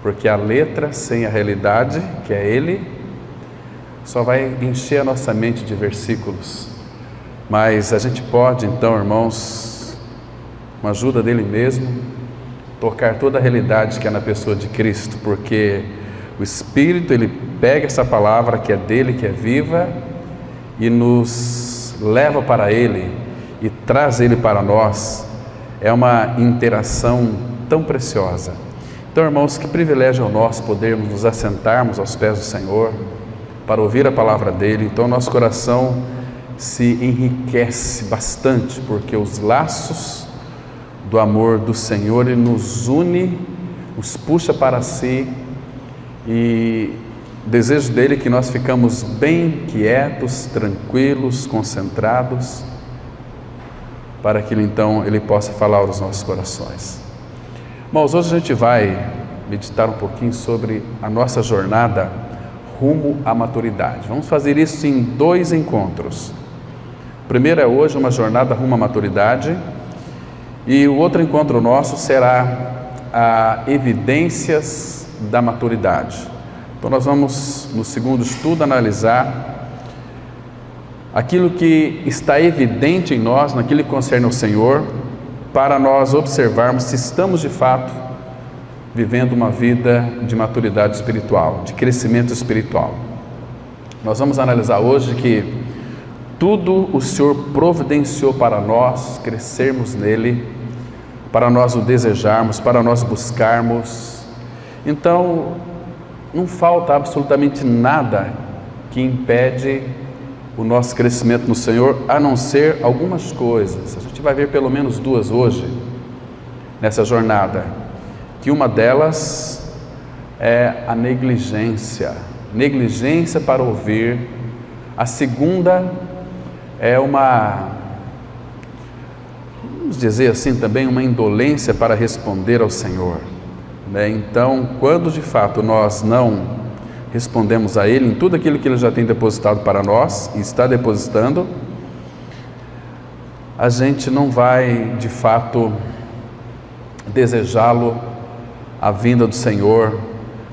porque a letra sem a realidade, que é Ele, só vai encher a nossa mente de versículos. Mas a gente pode então, irmãos, com a ajuda dele mesmo, tocar toda a realidade que é na pessoa de Cristo, porque o Espírito, ele pega essa palavra que é dele, que é viva, e nos leva para ele e traz ele para nós. É uma interação tão preciosa. Então, irmãos, que privilégio é o nosso podermos nos assentarmos aos pés do Senhor para ouvir a palavra dele. Então nosso coração se enriquece bastante, porque os laços do amor do Senhor, ele nos une, nos puxa para si, e o desejo dele é que nós ficamos bem quietos, tranquilos, concentrados, para que então ele possa falar aos nossos corações. Irmãos, hoje a gente vai meditar um pouquinho sobre a nossa jornada rumo à maturidade. Vamos fazer isso em 2 encontros. O primeiro é hoje, uma jornada rumo à maturidade, e o outro encontro nosso será a evidências da maturidade. Então nós vamos, no segundo estudo, analisar aquilo que está evidente em nós, naquilo que concerne ao Senhor, para nós observarmos se estamos de fato vivendo uma vida de maturidade espiritual, de crescimento espiritual. Nós vamos analisar hoje que tudo o Senhor providenciou para nós crescermos nele, para nós o desejarmos, para nós buscarmos. Então, não falta absolutamente nada que impede o nosso crescimento no Senhor, a não ser algumas coisas. A gente vai ver pelo menos 2 hoje, nessa jornada, que uma delas é a negligência para ouvir. A segunda é vamos dizer assim também, uma indolência para responder ao Senhor, né? Então, quando de fato nós não respondemos a Ele em tudo aquilo que Ele já tem depositado para nós e está depositando, a gente não vai de fato desejá-lo, a vinda do Senhor,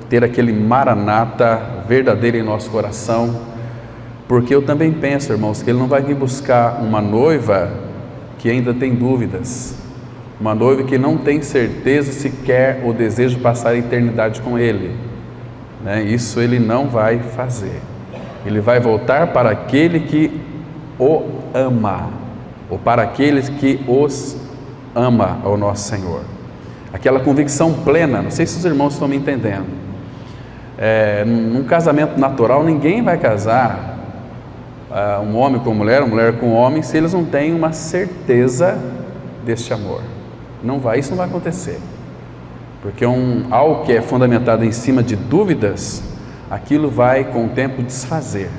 ter aquele maranata verdadeiro em nosso coração, porque eu também penso, irmãos, que Ele não vai vir buscar uma noiva que ainda tem dúvidas, uma noiva que não tem certeza se quer ou deseja passar a eternidade com Ele, né? Isso Ele não vai fazer. Ele vai voltar para aquele que o ama, ou para aqueles que os ama, ao nosso Senhor. Aquela convicção plena. Não sei se os irmãos estão me entendendo. Num casamento natural, ninguém vai casar, um homem com mulher, uma mulher com homem, se eles não têm uma certeza deste amor. Isso não vai acontecer, porque algo que é fundamentado em cima de dúvidas, aquilo vai com o tempo desfazer,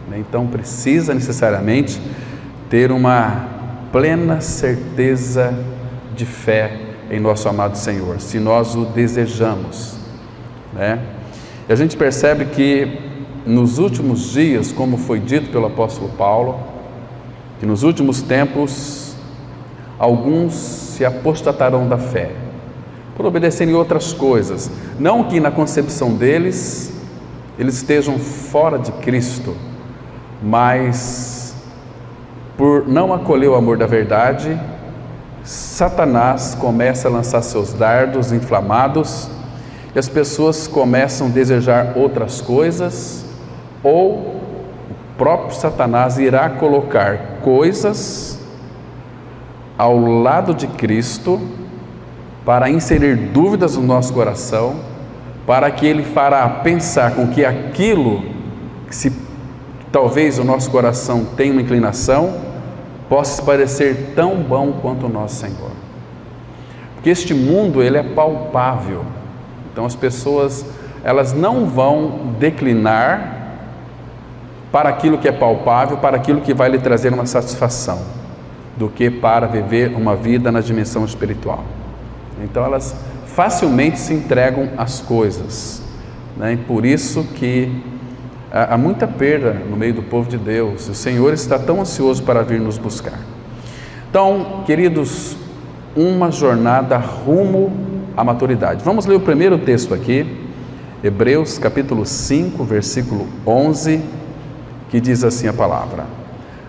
né? Então precisa necessariamente ter uma plena certeza de fé em nosso amado Senhor, se nós o desejamos, né? E a gente percebe que nos últimos dias, como foi dito pelo apóstolo Paulo, que nos últimos tempos alguns se apostatarão da fé, por obedecerem outras coisas, não que na concepção deles eles estejam fora de Cristo, mas por não acolher o amor da verdade, Satanás começa a lançar seus dardos inflamados, e as pessoas começam a desejar outras coisas, ou o próprio Satanás irá colocar coisas ao lado de Cristo para inserir dúvidas no nosso coração, para que ele fará pensar com que aquilo que se talvez o nosso coração tenha uma inclinação, possa parecer tão bom quanto o nosso Senhor. Porque este mundo, ele é palpável. Então as pessoas, elas não vão declinar para aquilo que é palpável, para aquilo que vai lhe trazer uma satisfação, do que para viver uma vida na dimensão espiritual. Então elas facilmente se entregam às coisas, né? E por isso que há muita perda no meio do povo de Deus. O Senhor está tão ansioso para vir nos buscar. Então, queridos, uma jornada rumo à maturidade. Vamos ler o primeiro texto aqui, Hebreus capítulo 5, versículo 11, que diz assim a palavra: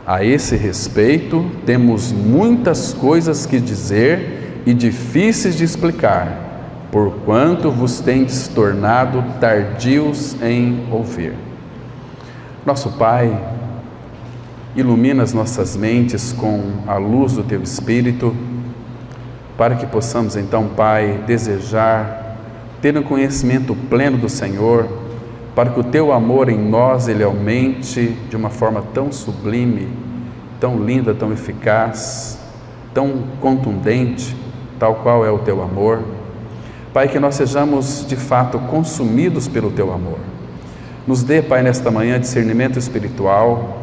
a esse respeito temos muitas coisas que dizer e difíceis de explicar, porquanto vos tendes tornado tardios em ouvir. Nosso Pai, ilumina as nossas mentes com a luz do Teu Espírito, para que possamos então, Pai, desejar ter um conhecimento pleno do Senhor, para que o Teu amor em nós, ele aumente de uma forma tão sublime, tão linda, tão eficaz, tão contundente, tal qual é o Teu amor. Pai, que nós sejamos de fato consumidos pelo Teu amor. Nos dê, Pai, nesta manhã discernimento espiritual,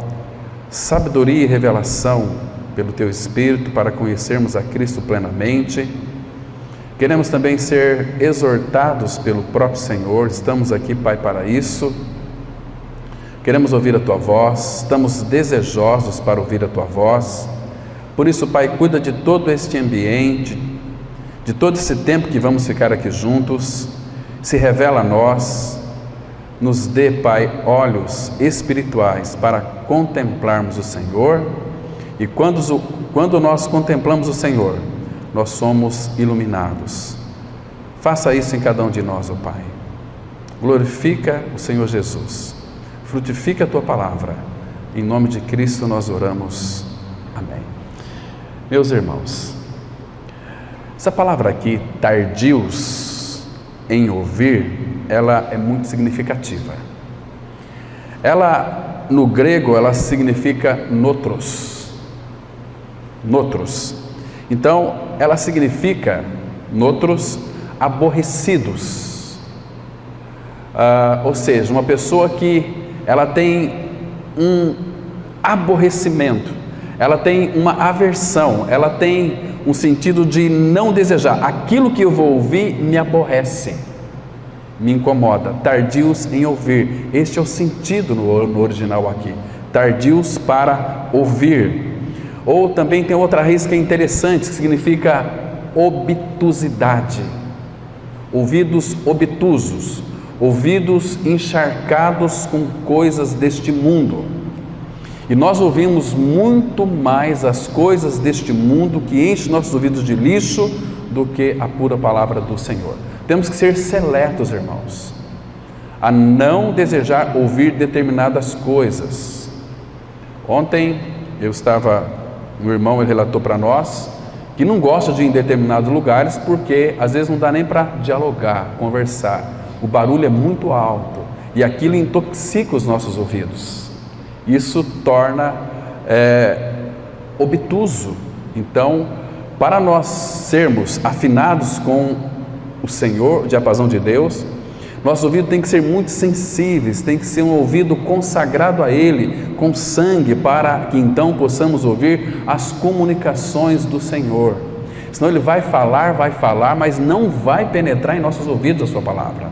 sabedoria e revelação pelo Teu Espírito para conhecermos a Cristo plenamente. Queremos também ser exortados pelo próprio Senhor, estamos aqui, Pai, para isso. Queremos ouvir a Tua voz, estamos desejosos para ouvir a Tua voz. Por isso, Pai, cuida de todo este ambiente, de todo esse tempo que vamos ficar aqui juntos. Se revela a nós, nos dê, Pai, olhos espirituais para contemplarmos o Senhor. E quando nós contemplamos o Senhor, nós somos iluminados. Faça isso em cada um de nós, ó Pai. Glorifica o Senhor Jesus. Frutifica a Tua palavra. Em nome de Cristo nós oramos. Amém. Meus irmãos, essa palavra aqui, tardios em ouvir, ela é muito significativa. Ela, no grego, ela significa notros. Notros. Então, ela significa, notros, aborrecidos. Ou seja, uma pessoa que ela tem um aborrecimento, ela tem uma aversão, ela tem um sentido de não desejar. Aquilo que eu vou ouvir me aborrece, me incomoda. Tardios em ouvir. Este é o sentido no original aqui. Tardios para ouvir. Ou também tem outra raiz que é interessante, que significa obtusidade. Ouvidos obtusos, ouvidos encharcados com coisas deste mundo. E nós ouvimos muito mais as coisas deste mundo que enchem nossos ouvidos de lixo do que a pura palavra do Senhor. Temos que ser seletos, irmãos, a não desejar ouvir determinadas coisas. Ontem um irmão ele relatou para nós que não gosta de ir em determinados lugares porque às vezes não dá nem para dialogar, conversar. O barulho é muito alto e aquilo intoxica os nossos ouvidos. Isso torna obtuso. Então, para nós sermos afinados com o Senhor, o diapasão de Deus, nosso ouvido tem que ser muito sensíveis, tem que ser um ouvido consagrado a Ele, com sangue, para que então possamos ouvir as comunicações do Senhor. Senão Ele vai falar, mas não vai penetrar em nossos ouvidos a Sua palavra.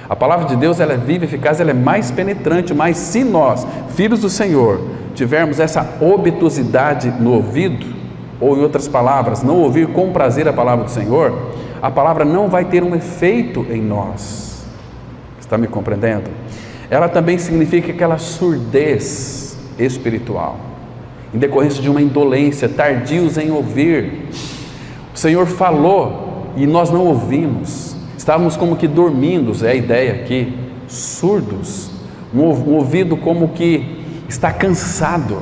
A palavra de Deus, ela é viva e eficaz, ela é mais penetrante, mas se nós, filhos do Senhor, tivermos essa obtusidade no ouvido, ou em outras palavras, não ouvir com prazer a palavra do Senhor, a palavra não vai ter um efeito em nós. Está me compreendendo? Ela também significa aquela surdez espiritual, em decorrência de uma indolência, tardios em ouvir. O Senhor falou e nós não ouvimos, estávamos como que dormindo, é a ideia aqui, surdos, um ouvido como que está cansado.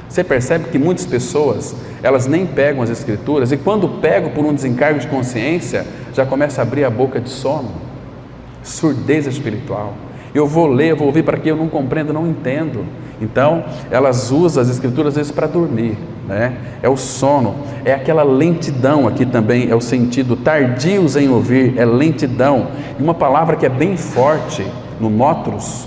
Você percebe que muitas pessoas, elas nem pegam as Escrituras, e quando pegam por um desencargo de consciência, já começa a abrir a boca de sono. Surdez espiritual. Eu vou ler, eu vou ouvir para que eu não compreendo, não entendo. Então, elas usam as Escrituras às vezes para dormir, né? É o sono, é aquela lentidão. Aqui também é o sentido, tardios em ouvir, é lentidão. E uma palavra que é bem forte no notros,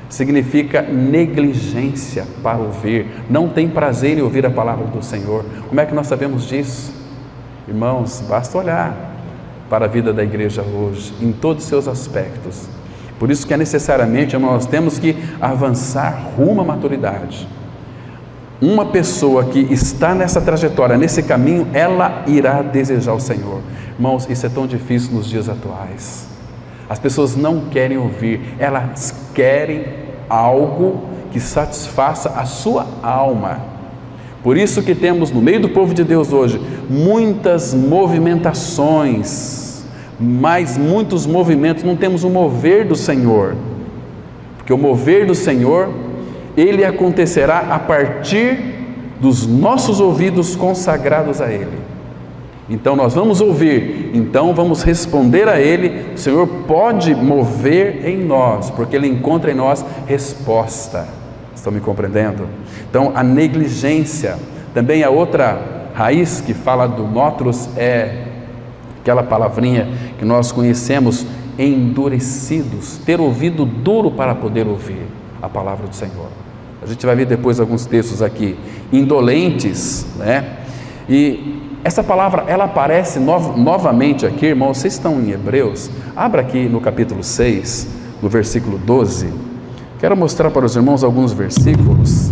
significa negligência para ouvir, não tem prazer em ouvir a palavra do Senhor. Como é que nós sabemos disso? Irmãos, basta olhar para a vida da igreja hoje, em todos os seus aspectos. Por isso que é necessariamente, nós temos que avançar rumo à maturidade. Uma pessoa que está nessa trajetória, nesse caminho, ela irá desejar o Senhor. Irmãos, isso é tão difícil nos dias atuais. As pessoas não querem ouvir, elas querem algo que satisfaça a sua alma. Por isso que temos no meio do povo de Deus hoje muitas movimentações, mas muitos movimentos, não temos o mover do Senhor, porque o mover do Senhor, ele acontecerá a partir dos nossos ouvidos consagrados a Ele. Então nós vamos ouvir, então vamos responder a Ele. O Senhor pode mover em nós, porque Ele encontra em nós resposta. Estão me compreendendo? Então a negligência, também a outra raiz que fala do notros é aquela palavrinha que nós conhecemos, endurecidos, ter ouvido duro para poder ouvir a palavra do Senhor. A gente vai ver depois alguns textos aqui, indolentes, né? E essa palavra, ela aparece novamente aqui, irmãos. Vocês estão em Hebreus? Abra aqui no capítulo 6, no versículo 12. Quero mostrar para os irmãos alguns versículos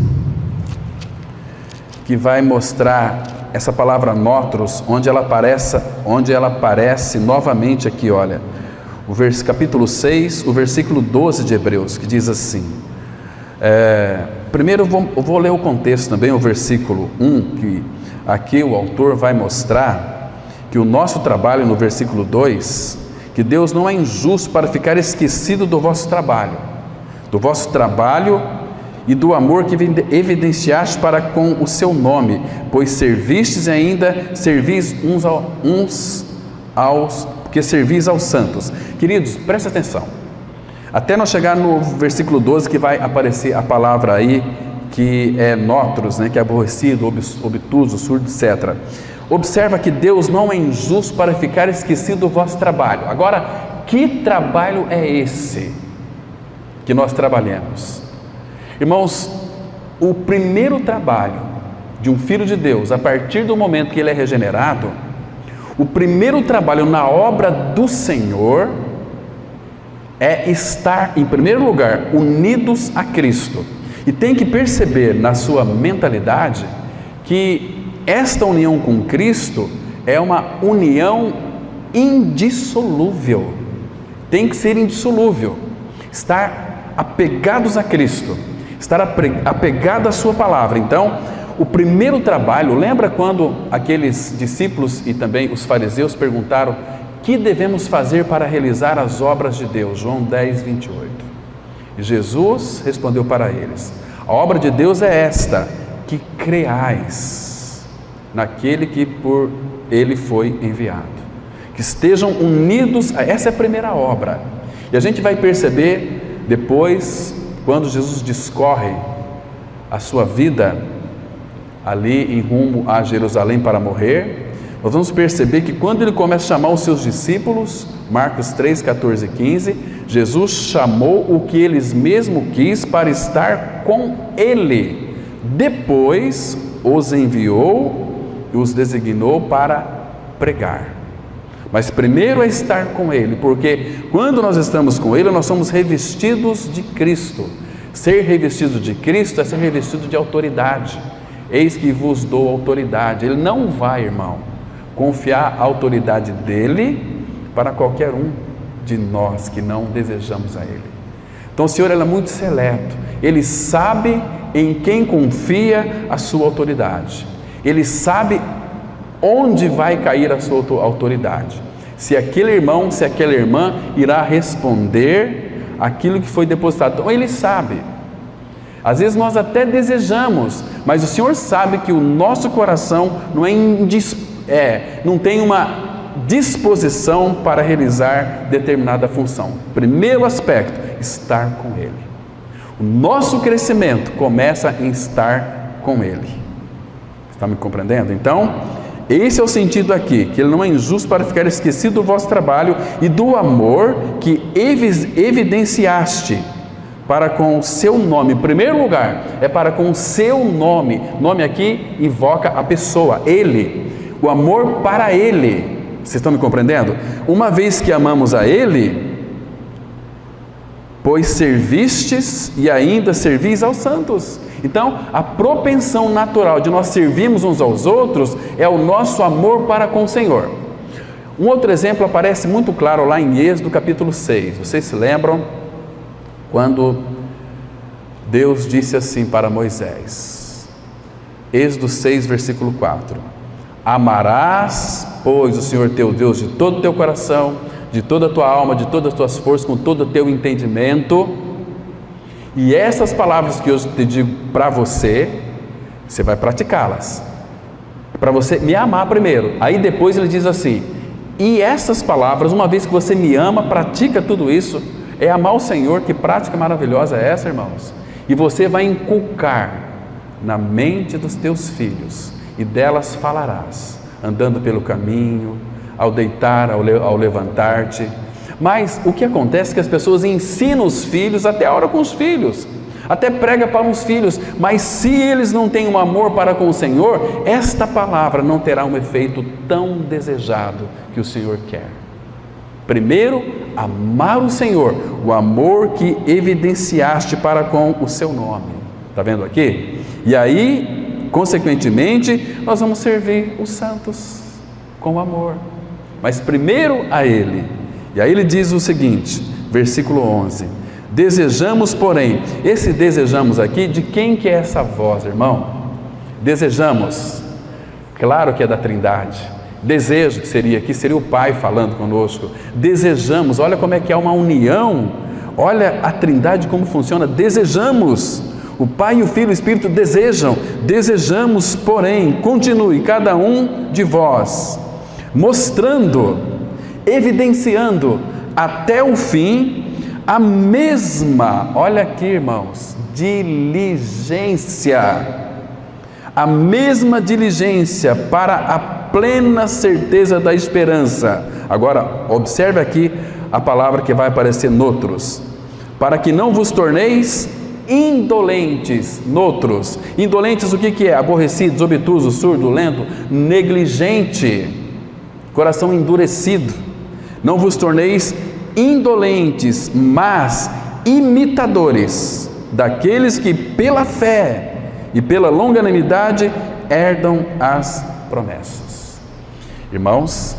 que vai mostrar essa palavra notros, onde ela aparece novamente aqui, olha. Capítulo 6, o versículo 12 de Hebreus, que diz assim. Primeiro eu vou ler o contexto também, o versículo 1, que aqui o autor vai mostrar que o nosso trabalho, no versículo 2, que Deus não é injusto para ficar esquecido do vosso trabalho e do amor que evidenciaste para com o seu nome, pois servistes e ainda servis porque servis aos santos. Queridos, presta atenção, até nós chegar no versículo 12, que vai aparecer a palavra aí, que é notros, né, que é aborrecido, obtuso, surdo, etc. Observa que Deus não é injusto para ficar esquecido do vosso trabalho. Agora, que trabalho é esse que nós trabalhamos? Irmãos, o primeiro trabalho de um filho de Deus, a partir do momento que ele é regenerado, o primeiro trabalho na obra do Senhor é estar, em primeiro lugar, unidos a Cristo. E tem que perceber na sua mentalidade que esta união com Cristo é uma união indissolúvel. Tem que ser indissolúvel. Estar apegados a Cristo, estar apegado à sua palavra. Então, o primeiro trabalho, lembra quando aqueles discípulos e também os fariseus perguntaram: que devemos fazer para realizar as obras de Deus? João 10, 28. E Jesus respondeu para eles: a obra de Deus é esta, que creais naquele que por ele foi enviado, que estejam unidos, essa é a primeira obra. E a gente vai perceber depois, quando Jesus discorre a sua vida ali em rumo a Jerusalém para morrer, nós vamos perceber que quando ele começa a chamar os seus discípulos, Marcos 3, 14 e 15, Jesus chamou o que eles mesmo quis para estar com ele. Depois os enviou e os designou para pregar. Mas primeiro é estar com ele, porque quando nós estamos com ele, nós somos revestidos de Cristo. Ser revestido de Cristo é ser revestido de autoridade. Eis que vos dou autoridade. Ele não vai, irmão, confiar a autoridade dele para qualquer um de nós que não desejamos a ele. Então o Senhor, ele é muito seleto. Ele sabe em quem confia a sua autoridade. Ele sabe onde vai cair a sua autoridade. Se aquele irmão, se aquela irmã irá responder aquilo que foi depositado. Então ele sabe. Às vezes nós até desejamos, mas o Senhor sabe que o nosso coração não tem uma disposição para realizar determinada função. Primeiro aspecto, estar com Ele. O nosso crescimento começa em estar com Ele. Está me compreendendo? Então, esse é o sentido aqui, que Ele não é injusto para ficar esquecido do vosso trabalho e do amor que evidenciaste para com o seu nome. Em primeiro lugar, é para com o seu nome. Nome aqui invoca a pessoa, Ele. O amor para Ele. Vocês estão me compreendendo? Uma vez que amamos a Ele, pois servistes e ainda servis aos santos. Então, a propensão natural de nós servirmos uns aos outros é o nosso amor para com o Senhor. Um outro exemplo aparece muito claro lá em Êxodo capítulo 6. Vocês se lembram quando Deus disse assim para Moisés, Êxodo 6, versículo 4: amarás, pois, o Senhor teu Deus de todo o teu coração, de toda a tua alma, de todas as tuas forças, com todo o teu entendimento. E essas palavras que eu te digo para você, você vai praticá-las, para você me amar primeiro. Aí depois ele diz assim: e essas palavras, uma vez que você me ama, pratica tudo isso. É amar o Senhor. Que prática maravilhosa é essa, irmãos? E você vai inculcar na mente dos teus filhos, e delas falarás, andando pelo caminho, ao deitar, ao levantar-te. Mas o que acontece é que as pessoas ensinam os filhos, até ora com os filhos, até prega para os filhos, mas se eles não têm um amor para com o Senhor, esta palavra não terá um efeito tão desejado que o Senhor quer. Primeiro, amar o Senhor, o amor que evidenciaste para com o seu nome. Está vendo aqui? E aí, consequentemente, nós vamos servir os santos com amor, mas primeiro a Ele. E aí ele diz o seguinte, versículo 11: desejamos, porém, esse desejamos aqui, de quem que é essa voz, irmão? Desejamos, claro que é da Trindade. Desejo, que seria o Pai falando conosco. Desejamos, olha como é que é uma união, olha a Trindade como funciona. Desejamos, o Pai, o Filho e o Espírito desejam. Desejamos, porém, continue cada um de vós, mostrando, evidenciando até o fim a mesma, olha aqui, irmãos, diligência, a mesma diligência para a plena certeza da esperança. Agora, observe aqui a palavra que vai aparecer noutros: para que não vos torneis indolentes. Noutros, indolentes o que é? Aborrecidos, obtusos, surdo, lento, negligente, coração endurecido. Não vos torneis indolentes, mas imitadores daqueles que pela fé e pela longanimidade herdam as promessas. Irmãos,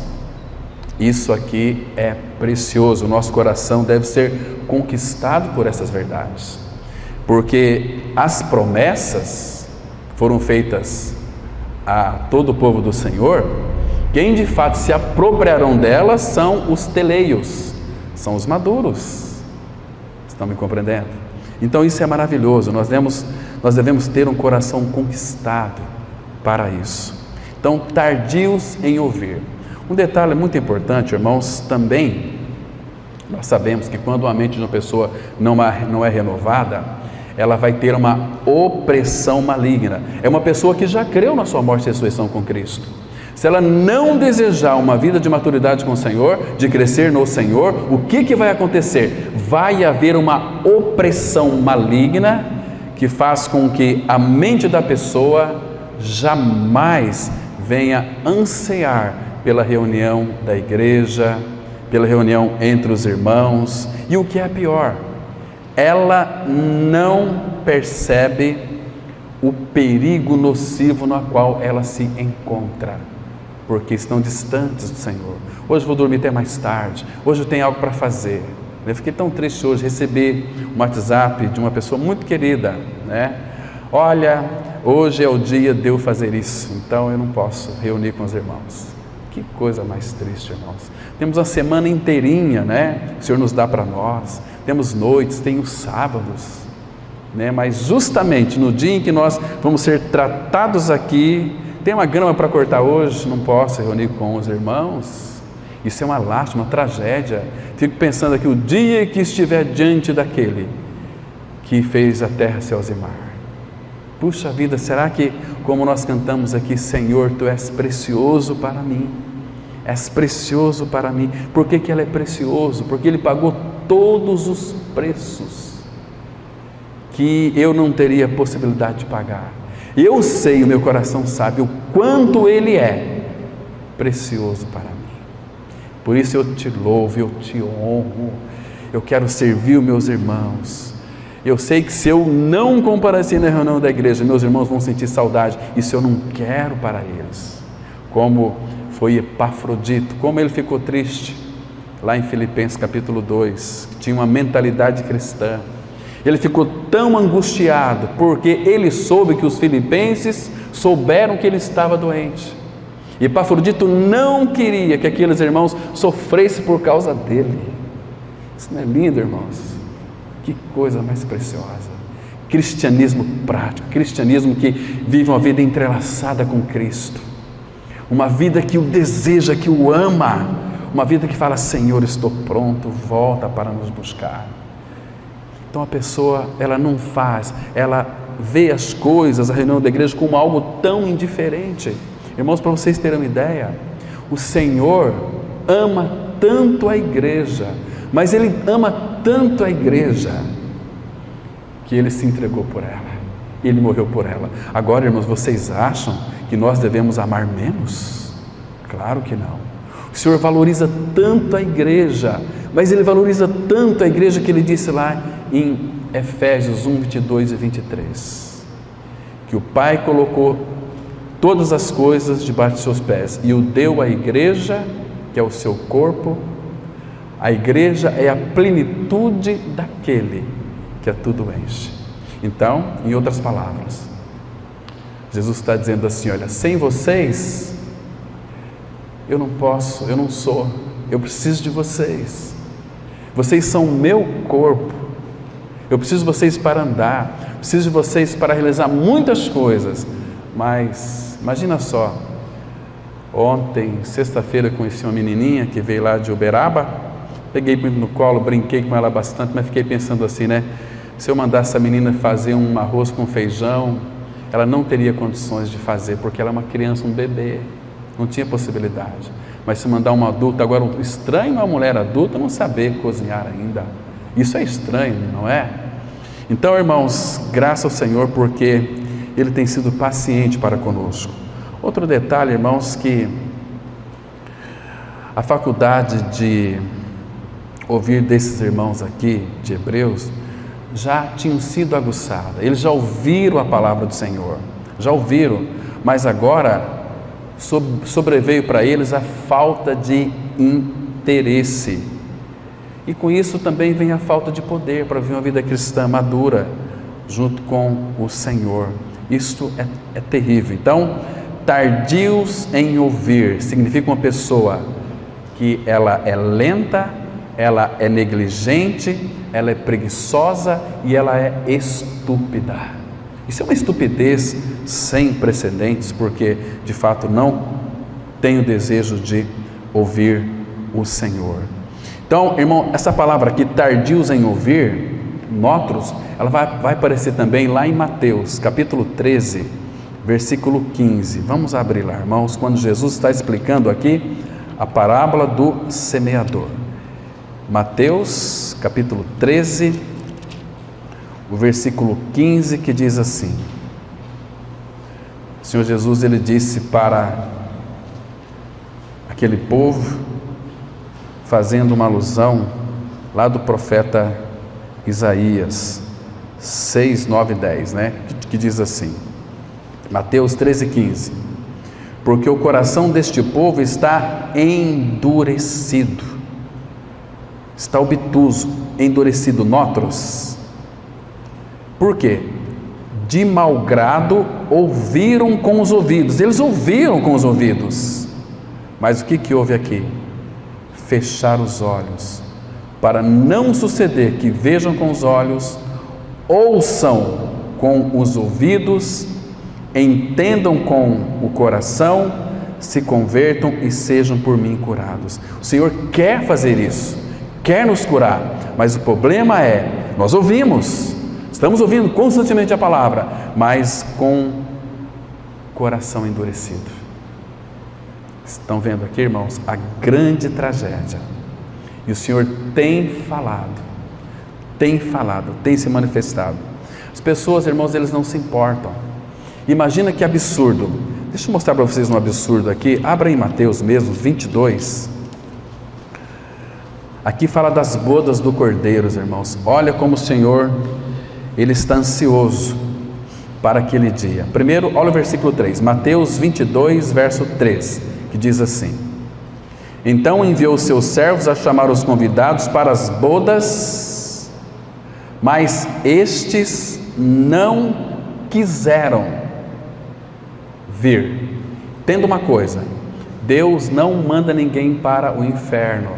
isso aqui é precioso. O nosso coração deve ser conquistado por essas verdades, porque as promessas foram feitas a todo o povo do Senhor. Quem de fato se apropriarão delas são os teleios, são os maduros. Estão me compreendendo? Então isso é maravilhoso. Nós devemos ter um coração conquistado para isso. Então, tardios em ouvir. Um detalhe muito importante, irmãos, também, nós sabemos que quando a mente de uma pessoa não é renovada, ela vai ter uma opressão maligna. É uma pessoa que já creu na sua morte e ressurreição com Cristo. Se ela não desejar uma vida de maturidade com o Senhor, de crescer no Senhor, o que vai acontecer? Vai haver uma opressão maligna que faz com que a mente da pessoa jamais venha ansiar pela reunião da igreja, pela reunião entre os irmãos. E o que é pior, ela não percebe o perigo nocivo no qual ela se encontra, porque estão distantes do Senhor. Hoje vou dormir até mais tarde, hoje eu tenho algo para fazer. Eu fiquei tão triste hoje, receber um WhatsApp de uma pessoa muito querida, né? Olha, hoje é o dia de eu fazer isso, então eu não posso reunir com os irmãos. Que coisa mais triste, irmãos. Temos uma semana inteirinha, né? O Senhor nos dá para nós, temos noites, tem os sábados, né? Mas justamente no dia em que nós vamos ser tratados aqui, tem uma grama para cortar hoje, não posso reunir com os irmãos. Isso é uma lástima, uma tragédia. Fico pensando aqui, o dia que estiver diante daquele que fez a terra, céus e mar. Puxa vida, será que, como nós cantamos aqui, Senhor, Tu és precioso para mim, és precioso para mim. Por que Ele é precioso? Porque Ele pagou todos os preços que eu não teria possibilidade de pagar. Eu sei, o meu coração sabe o quanto Ele é precioso para mim. Por isso eu te louvo, eu te honro, eu quero servir os meus irmãos. Eu sei que se eu não comparecer na reunião da igreja, meus irmãos vão sentir saudade, isso eu não quero para eles. Como foi Epafrodito. Como ele ficou triste, lá em Filipenses capítulo 2, que tinha uma mentalidade cristã. Ele ficou tão angustiado, porque ele soube que os filipenses souberam que ele estava doente. E Epafrodito não queria que aqueles irmãos sofressem por causa dele. Isso não é lindo, irmãos? Que coisa mais preciosa. Cristianismo prático, cristianismo que vive uma vida entrelaçada com Cristo. Uma vida que o deseja, que o ama. Uma vida que fala: Senhor, estou pronto, volta para nos buscar. Então a pessoa, ela não faz, ela vê as coisas, a reunião da igreja, como algo tão indiferente. Irmãos, para vocês terem uma ideia, o Senhor ama tanto a igreja, mas Ele ama tanto a igreja, que Ele se entregou por ela, Ele morreu por ela. Agora, irmãos, vocês acham que nós devemos amar menos? Claro que não. O Senhor valoriza tanto a igreja, mas Ele valoriza tanto a igreja que Ele disse lá em Efésios 1, 22 e 23, que o Pai colocou todas as coisas debaixo de seus pés e o deu à igreja, que é o seu corpo. A igreja é a plenitude daquele que a tudo enche. Então, em outras palavras, Jesus está dizendo assim: olha, sem vocês eu não posso, eu não sou, eu preciso de vocês. Vocês são o meu corpo. Eu preciso de vocês para andar, preciso de vocês para realizar muitas coisas. Mas imagina só, ontem, sexta-feira, conheci uma menininha que veio lá de Uberaba. Peguei no colo, brinquei com ela bastante, mas fiquei pensando assim, né? Se eu mandasse essa menina fazer um arroz com feijão, ela não teria condições de fazer, porque ela é uma criança, um bebê, não tinha possibilidade. Mas se mandar uma adulta, agora o estranho é uma mulher adulta não saber cozinhar ainda. Isso é estranho, não é? Então, irmãos, graças ao Senhor, porque Ele tem sido paciente para conosco. Outro detalhe, irmãos, que a faculdade de ouvir desses irmãos aqui, de Hebreus, já tinham sido aguçadas. Eles já ouviram a palavra do Senhor, já ouviram, mas agora sobreveio para eles a falta de interesse. E com isso também vem a falta de poder para viver uma vida cristã madura junto com o Senhor. Isto é terrível. Então, tardios em ouvir significa uma pessoa que ela é lenta, ela é negligente, ela é preguiçosa e ela é estúpida. Isso é uma estupidez sem precedentes, porque de fato não tem o desejo de ouvir o Senhor. Então, irmão, essa palavra aqui, tardios em ouvir, notros, ela vai aparecer também lá em Mateus, capítulo 13, versículo 15. Vamos abrir lá, irmãos, quando Jesus está explicando aqui a parábola do semeador. Mateus, capítulo 13, o versículo 15, que diz assim: o Senhor Jesus, Ele disse para aquele povo, fazendo uma alusão lá do profeta Isaías 6, 9 e 10, né? Que diz assim, Mateus 13, 15: porque o coração deste povo está endurecido, está obtuso, endurecido, notros. Por quê? De mau grado ouviram com os ouvidos. Eles ouviram com os ouvidos, mas o que houve aqui? Fechar os olhos, para não suceder que vejam com os olhos, ouçam com os ouvidos, entendam com o coração, se convertam e sejam por mim curados. O Senhor quer fazer isso, quer nos curar, mas o problema é, nós ouvimos, estamos ouvindo constantemente a palavra, mas com coração endurecido. Estão vendo aqui, irmãos, a grande tragédia. E o Senhor tem falado, tem se manifestado. As pessoas, irmãos, eles não se importam. Imagina que absurdo. Deixa eu mostrar para vocês um absurdo aqui. Abra em Mateus mesmo, 22. Aqui fala das bodas do Cordeiro, irmãos. Olha como o Senhor, Ele está ansioso para aquele dia. Primeiro, olha o versículo 3. Mateus 22, verso 3. que diz assim: então enviou seus servos a chamar os convidados para as bodas, mas estes não quiseram vir. Entenda uma coisa: Deus não manda ninguém para o inferno.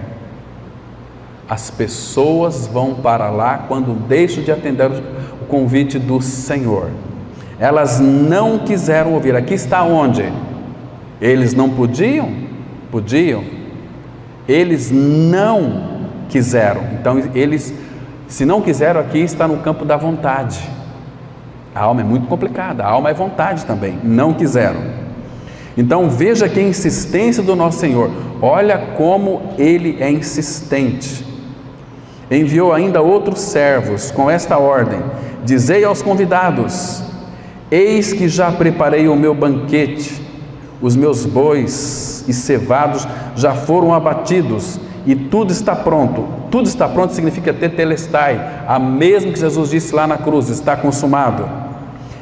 As pessoas vão para lá quando deixam de atender o convite do Senhor. Elas não quiseram ouvir. Aqui está onde? Eles não podiam? Podiam. Eles não quiseram. Então eles, se não quiseram, aqui está no campo da vontade. A alma é muito complicada, a alma é vontade também. Não quiseram. Então veja aqui a insistência do nosso Senhor. Olha como Ele é insistente. Enviou ainda outros servos com esta ordem: dizei aos convidados: eis que já preparei o meu banquete, os meus bois e cevados já foram abatidos e tudo está pronto. Tudo está pronto significa tetelestai, a mesma que Jesus disse lá na cruz: está consumado.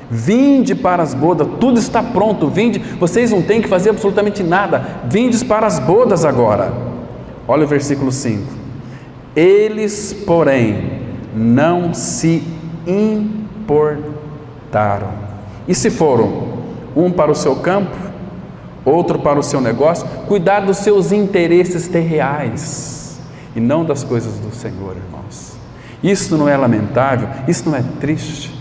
Vinde para as bodas, tudo está pronto, vinde, vocês não têm que fazer absolutamente nada, vindes para as bodas agora. Olha o versículo 5. Eles, porém, não se importaram. E se foram? Um para o seu campo, outro para o seu negócio, cuidar dos seus interesses terreais e não das coisas do Senhor, irmãos. Isso não é lamentável? Isso não é triste?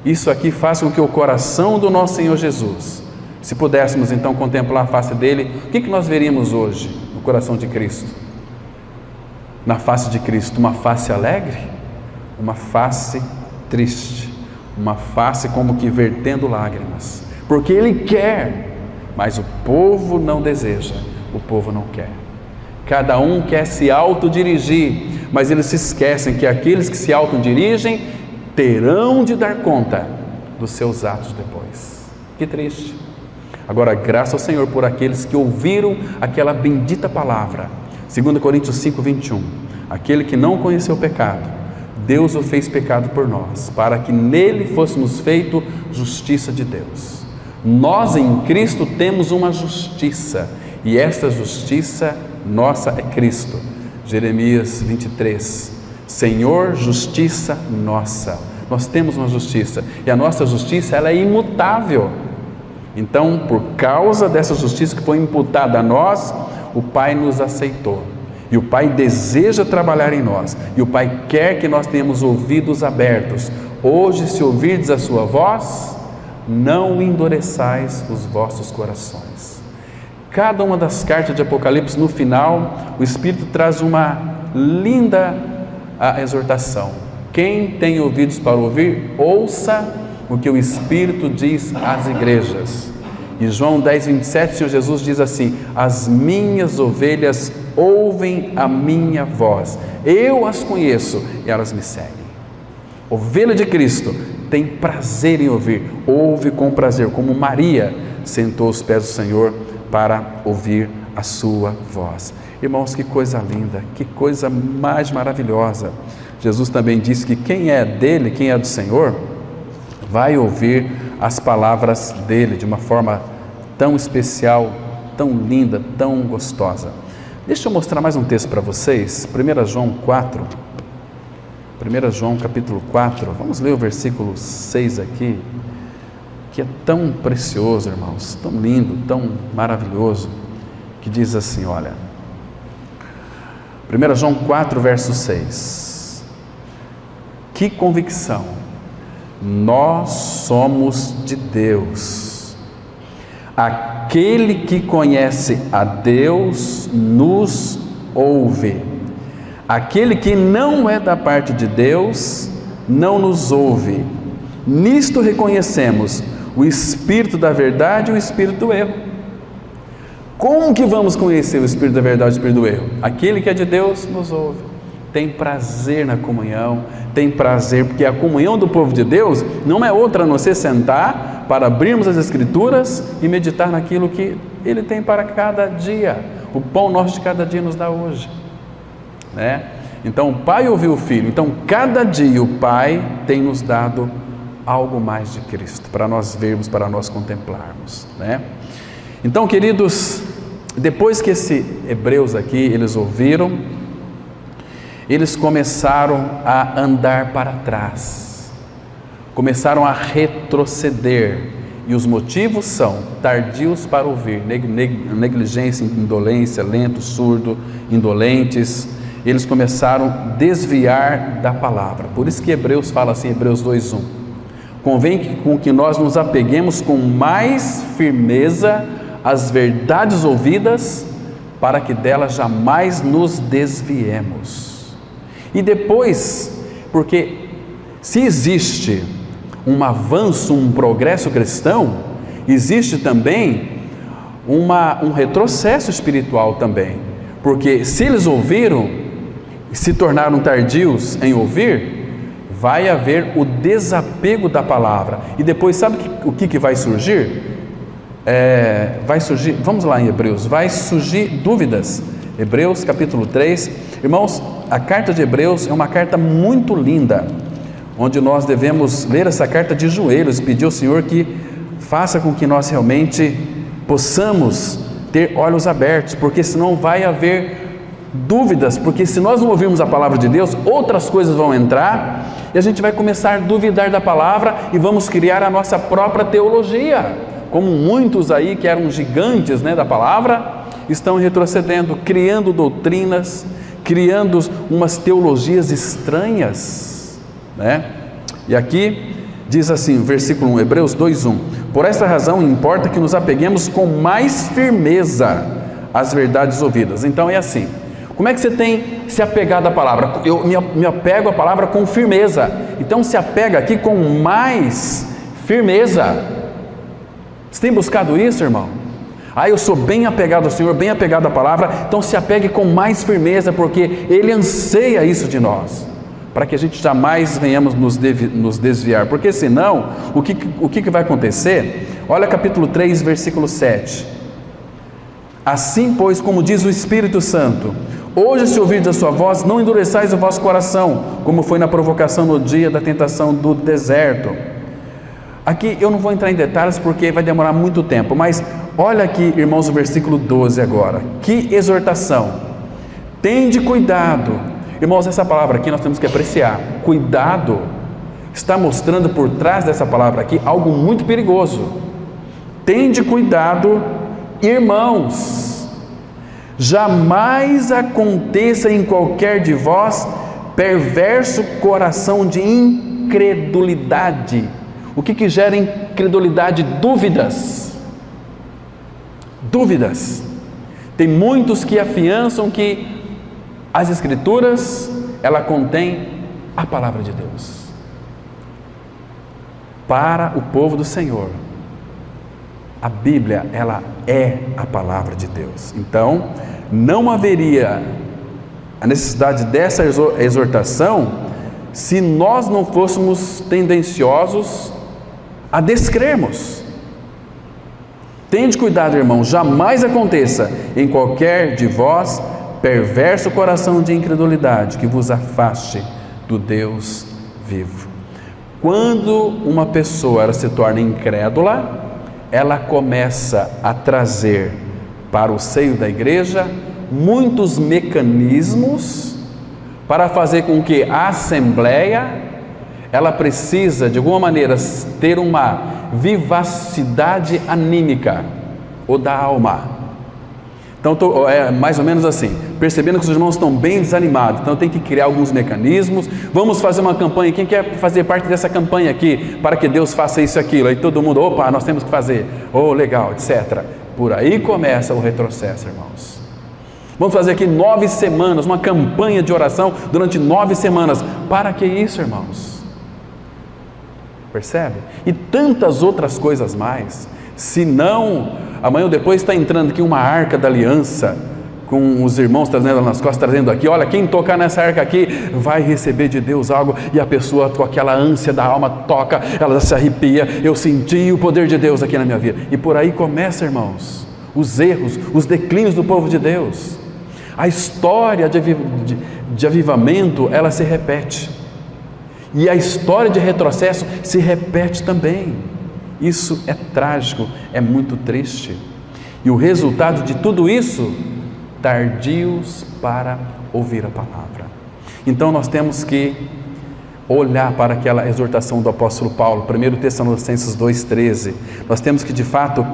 Isso aqui faz com que o coração do nosso Senhor Jesus, se pudéssemos então contemplar a face dele, o que nós veríamos hoje no coração de Cristo? Na face de Cristo, uma face alegre, uma face triste, uma face como que vertendo lágrimas, porque Ele quer, mas o povo não deseja, o povo não quer. Cada um quer se autodirigir, mas eles se esquecem que aqueles que se autodirigem terão de dar conta dos seus atos depois. Que triste. Agora, graças ao Senhor por aqueles que ouviram aquela bendita palavra. 2 Coríntios 5, 21. Aquele que não conheceu o pecado, Deus o fez pecado por nós, para que nele fôssemos feito justiça de Deus. Nós em Cristo temos uma justiça, e esta justiça nossa é Cristo. Jeremias 23. Senhor, justiça nossa. Nós temos uma justiça, e a nossa justiça ela é imutável. Então, por causa dessa justiça que foi imputada a nós, o Pai nos aceitou, e o Pai deseja trabalhar em nós, e o Pai quer que nós tenhamos ouvidos abertos. Hoje, se ouvirdes a sua voz, não endureçais os vossos corações. Cada uma das cartas de Apocalipse, no final, o Espírito traz uma linda exortação. Quem tem ouvidos para ouvir, ouça o que o Espírito diz às igrejas. Em João 10, 27, o Senhor Jesus diz assim: as minhas ovelhas ouvem a minha voz, eu as conheço e elas me seguem. Ovelha de Cristo tem prazer em ouvir, ouve com prazer, como Maria sentou aos pés do Senhor para ouvir a sua voz. Irmãos, que coisa linda, que coisa mais maravilhosa. Jesus também disse que quem é dele, quem é do Senhor, vai ouvir as palavras dele de uma forma tão especial, tão linda, tão gostosa. Deixa eu mostrar mais um texto para vocês, 1 João 4, 1 João capítulo 4, vamos ler o versículo 6 aqui, que é tão precioso, irmãos, tão lindo, tão maravilhoso, que diz assim, olha, 1 João 4, verso 6, que convicção, nós somos de Deus, aquele que conhece a Deus nos ouve, aquele que não é da parte de Deus não nos ouve. Nisto reconhecemos o espírito da verdade e o espírito do erro. Como que vamos conhecer o espírito da verdade e o espírito do erro? Aquele que é de Deus nos ouve, tem prazer na comunhão, tem prazer, porque a comunhão do povo de Deus não é outra a não ser sentar para abrirmos as Escrituras e meditar naquilo que Ele tem para cada dia. O pão nosso de cada dia nos dá hoje, né? Então o Pai ouviu o Filho, então cada dia o Pai tem nos dado algo mais de Cristo, para nós vermos, para nós contemplarmos, né? Então, queridos, Depois que esses hebreus aqui, eles ouviram, eles começaram a andar para trás, começaram a retroceder, e os motivos são tardios para ouvir, negligência, indolência, lento, surdo, indolentes. Eles começaram a desviar da palavra. Por isso que Hebreus fala assim, Hebreus 2:1, convém com que nós nos apeguemos com mais firmeza às verdades ouvidas, para que delas jamais nos desviemos. E depois, porque se existe um avanço, um progresso cristão, existe também um retrocesso espiritual também, porque se eles ouviram e se tornaram tardios em ouvir, vai haver o desapego da palavra, e depois sabe o que vai surgir? Vamos lá em Hebreus, vai surgir dúvidas. Hebreus capítulo 3, irmãos, a carta de Hebreus é uma carta muito linda, onde nós devemos ler essa carta de joelhos, pedir ao Senhor que faça com que nós realmente possamos ter olhos abertos, porque senão vai haver dúvidas, porque se nós não ouvirmos a palavra de Deus, outras coisas vão entrar, e a gente vai começar a duvidar da palavra, e vamos criar a nossa própria teologia, como muitos aí que eram gigantes, da palavra, estão retrocedendo, criando doutrinas, criando umas teologias estranhas, E aqui diz assim, versículo 1, Hebreus 2:1, por esta razão importa que nos apeguemos com mais firmeza às verdades ouvidas. Então é assim, como é que você tem se apegado à palavra? Eu me apego à palavra com firmeza, então se apega aqui com mais firmeza. Você tem buscado isso, irmão? Eu sou bem apegado ao Senhor, bem apegado à palavra, então se apegue com mais firmeza, porque Ele anseia isso de nós, para que a gente jamais venhamos nos desviar, porque senão, o que vai acontecer? Olha capítulo 3, versículo 7, assim pois, como diz o Espírito Santo, hoje se ouvirdes a sua voz, não endureçais o vosso coração, como foi na provocação no dia da tentação do deserto. Aqui eu não vou entrar em detalhes, porque vai demorar muito tempo, mas olha aqui, irmãos, o versículo 12 agora, que exortação, tende cuidado. Irmãos, essa palavra aqui nós temos que apreciar. Cuidado está mostrando por trás dessa palavra aqui algo muito perigoso. Tende cuidado, irmãos, jamais aconteça em qualquer de vós perverso coração de incredulidade. O que gera incredulidade? Dúvidas. Tem muitos que afiançam que as Escrituras, ela contém a palavra de Deus. Para o povo do Senhor, a Bíblia, ela é a palavra de Deus. Então, não haveria a necessidade dessa exortação se nós não fôssemos tendenciosos a descrermos. Tende cuidado, irmão, jamais aconteça em qualquer de vós perverso coração de incredulidade que vos afaste do Deus vivo. Quando uma pessoa ela se torna incrédula, ela começa a trazer para o seio da igreja muitos mecanismos para fazer com que a assembleia ela precisa de alguma maneira ter uma vivacidade anímica ou da alma. Então é mais ou menos assim, percebendo que os irmãos estão bem desanimados, então tem que criar alguns mecanismos. Vamos fazer uma campanha, quem quer fazer parte dessa campanha aqui, para que Deus faça isso e aquilo? Aí todo mundo, opa, nós temos que fazer, legal, etc. Por aí começa o retrocesso, irmãos. Vamos fazer aqui 9 semanas, uma campanha de oração durante 9 semanas, para que isso, irmãos? Percebe? E tantas outras coisas mais. Se não, amanhã ou depois está entrando aqui uma arca da aliança, com os irmãos trazendo nas costas, trazendo aqui, olha, quem tocar nessa arca aqui, vai receber de Deus algo, e a pessoa com aquela ânsia da alma toca, ela se arrepia, eu senti o poder de Deus aqui na minha vida, e por aí começa, irmãos, os erros, os declínios do povo de Deus. A história de avivamento, ela se repete, e a história de retrocesso se repete também. Isso é trágico, é muito triste. E o resultado de tudo isso, tardios para ouvir a palavra. Então nós temos que olhar para aquela exortação do apóstolo Paulo, 1 Tessalonicenses 2,13. Nós temos que de fato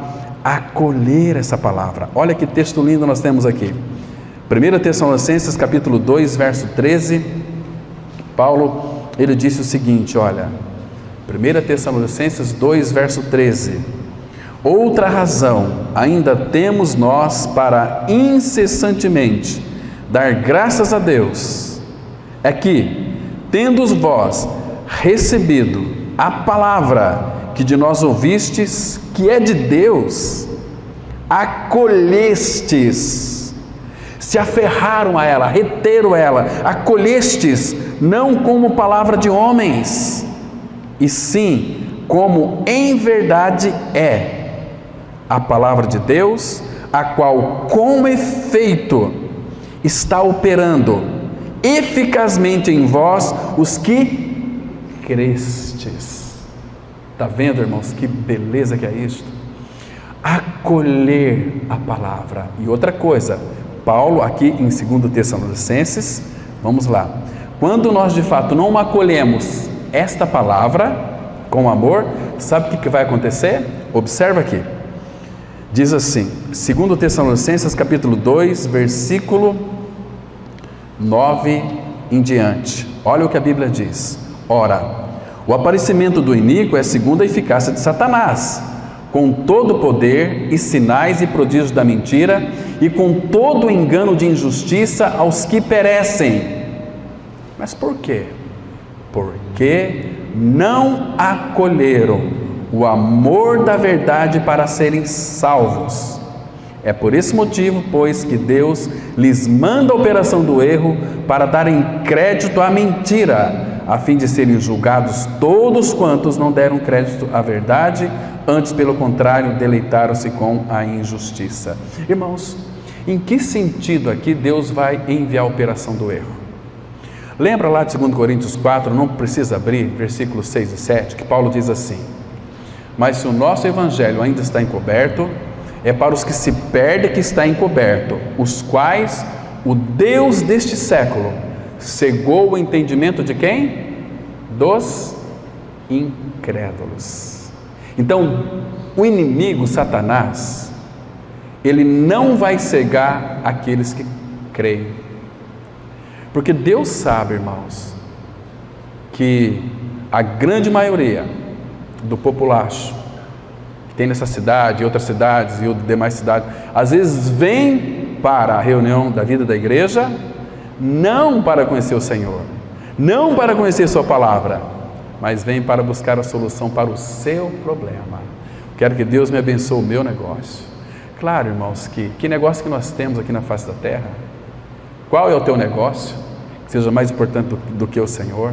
acolher essa palavra. Olha que texto lindo nós temos aqui. 1 Tessalonicenses capítulo 2, verso 13. Paulo, ele disse o seguinte, olha, 1 Tessalonicenses 2, verso 13. Outra razão ainda temos nós para incessantemente dar graças a Deus, é que, tendo vós recebido a palavra que de nós ouvistes, que é de Deus, acolhestes, se aferraram a ela, reteram ela, acolhestes, não como palavra de homens, e sim como em verdade é a palavra de Deus, a qual com efeito está operando eficazmente em vós os que crestes. Está vendo, irmãos, que beleza que é isto? Acolher a palavra. E outra coisa, Paulo aqui em 2 Tessalonicenses, vamos lá, quando nós de fato não acolhemos esta palavra com amor, sabe o que vai acontecer? Observa aqui, diz assim, 2 Tessalonicenses capítulo 2, versículo 9 em diante, olha o que a Bíblia diz. Ora, o aparecimento do iníquo é segundo a eficácia de Satanás, com todo o poder e sinais e prodígios da mentira, e com todo o engano de injustiça aos que perecem. Mas por quê? Porque não acolheram o amor da verdade para serem salvos. É por esse motivo, pois, que Deus lhes manda a operação do erro para darem crédito à mentira, a fim de serem julgados todos quantos não deram crédito à verdade, antes, pelo contrário, deleitaram-se com a injustiça. Irmãos, em que sentido aqui Deus vai enviar a operação do erro? Lembra lá de 2 Coríntios 4, não precisa abrir, versículos 6 e 7, que Paulo diz assim: mas se o nosso evangelho ainda está encoberto, é para os que se perdem que está encoberto, os quais o Deus deste século cegou o entendimento de quem? Dos incrédulos. Então, o inimigo, Satanás, ele não vai cegar aqueles que creem, porque Deus sabe, irmãos, que a grande maioria do populacho que tem nessa cidade, outras cidades e demais cidades, às vezes vem para a reunião da vida da igreja, não para conhecer o Senhor, não para conhecer sua palavra, mas vem para buscar a solução para o seu problema. Quero que Deus me abençoe o meu negócio. Claro, irmãos, que negócio que nós temos aqui na face da terra? Qual é o teu negócio que seja mais importante do que o Senhor?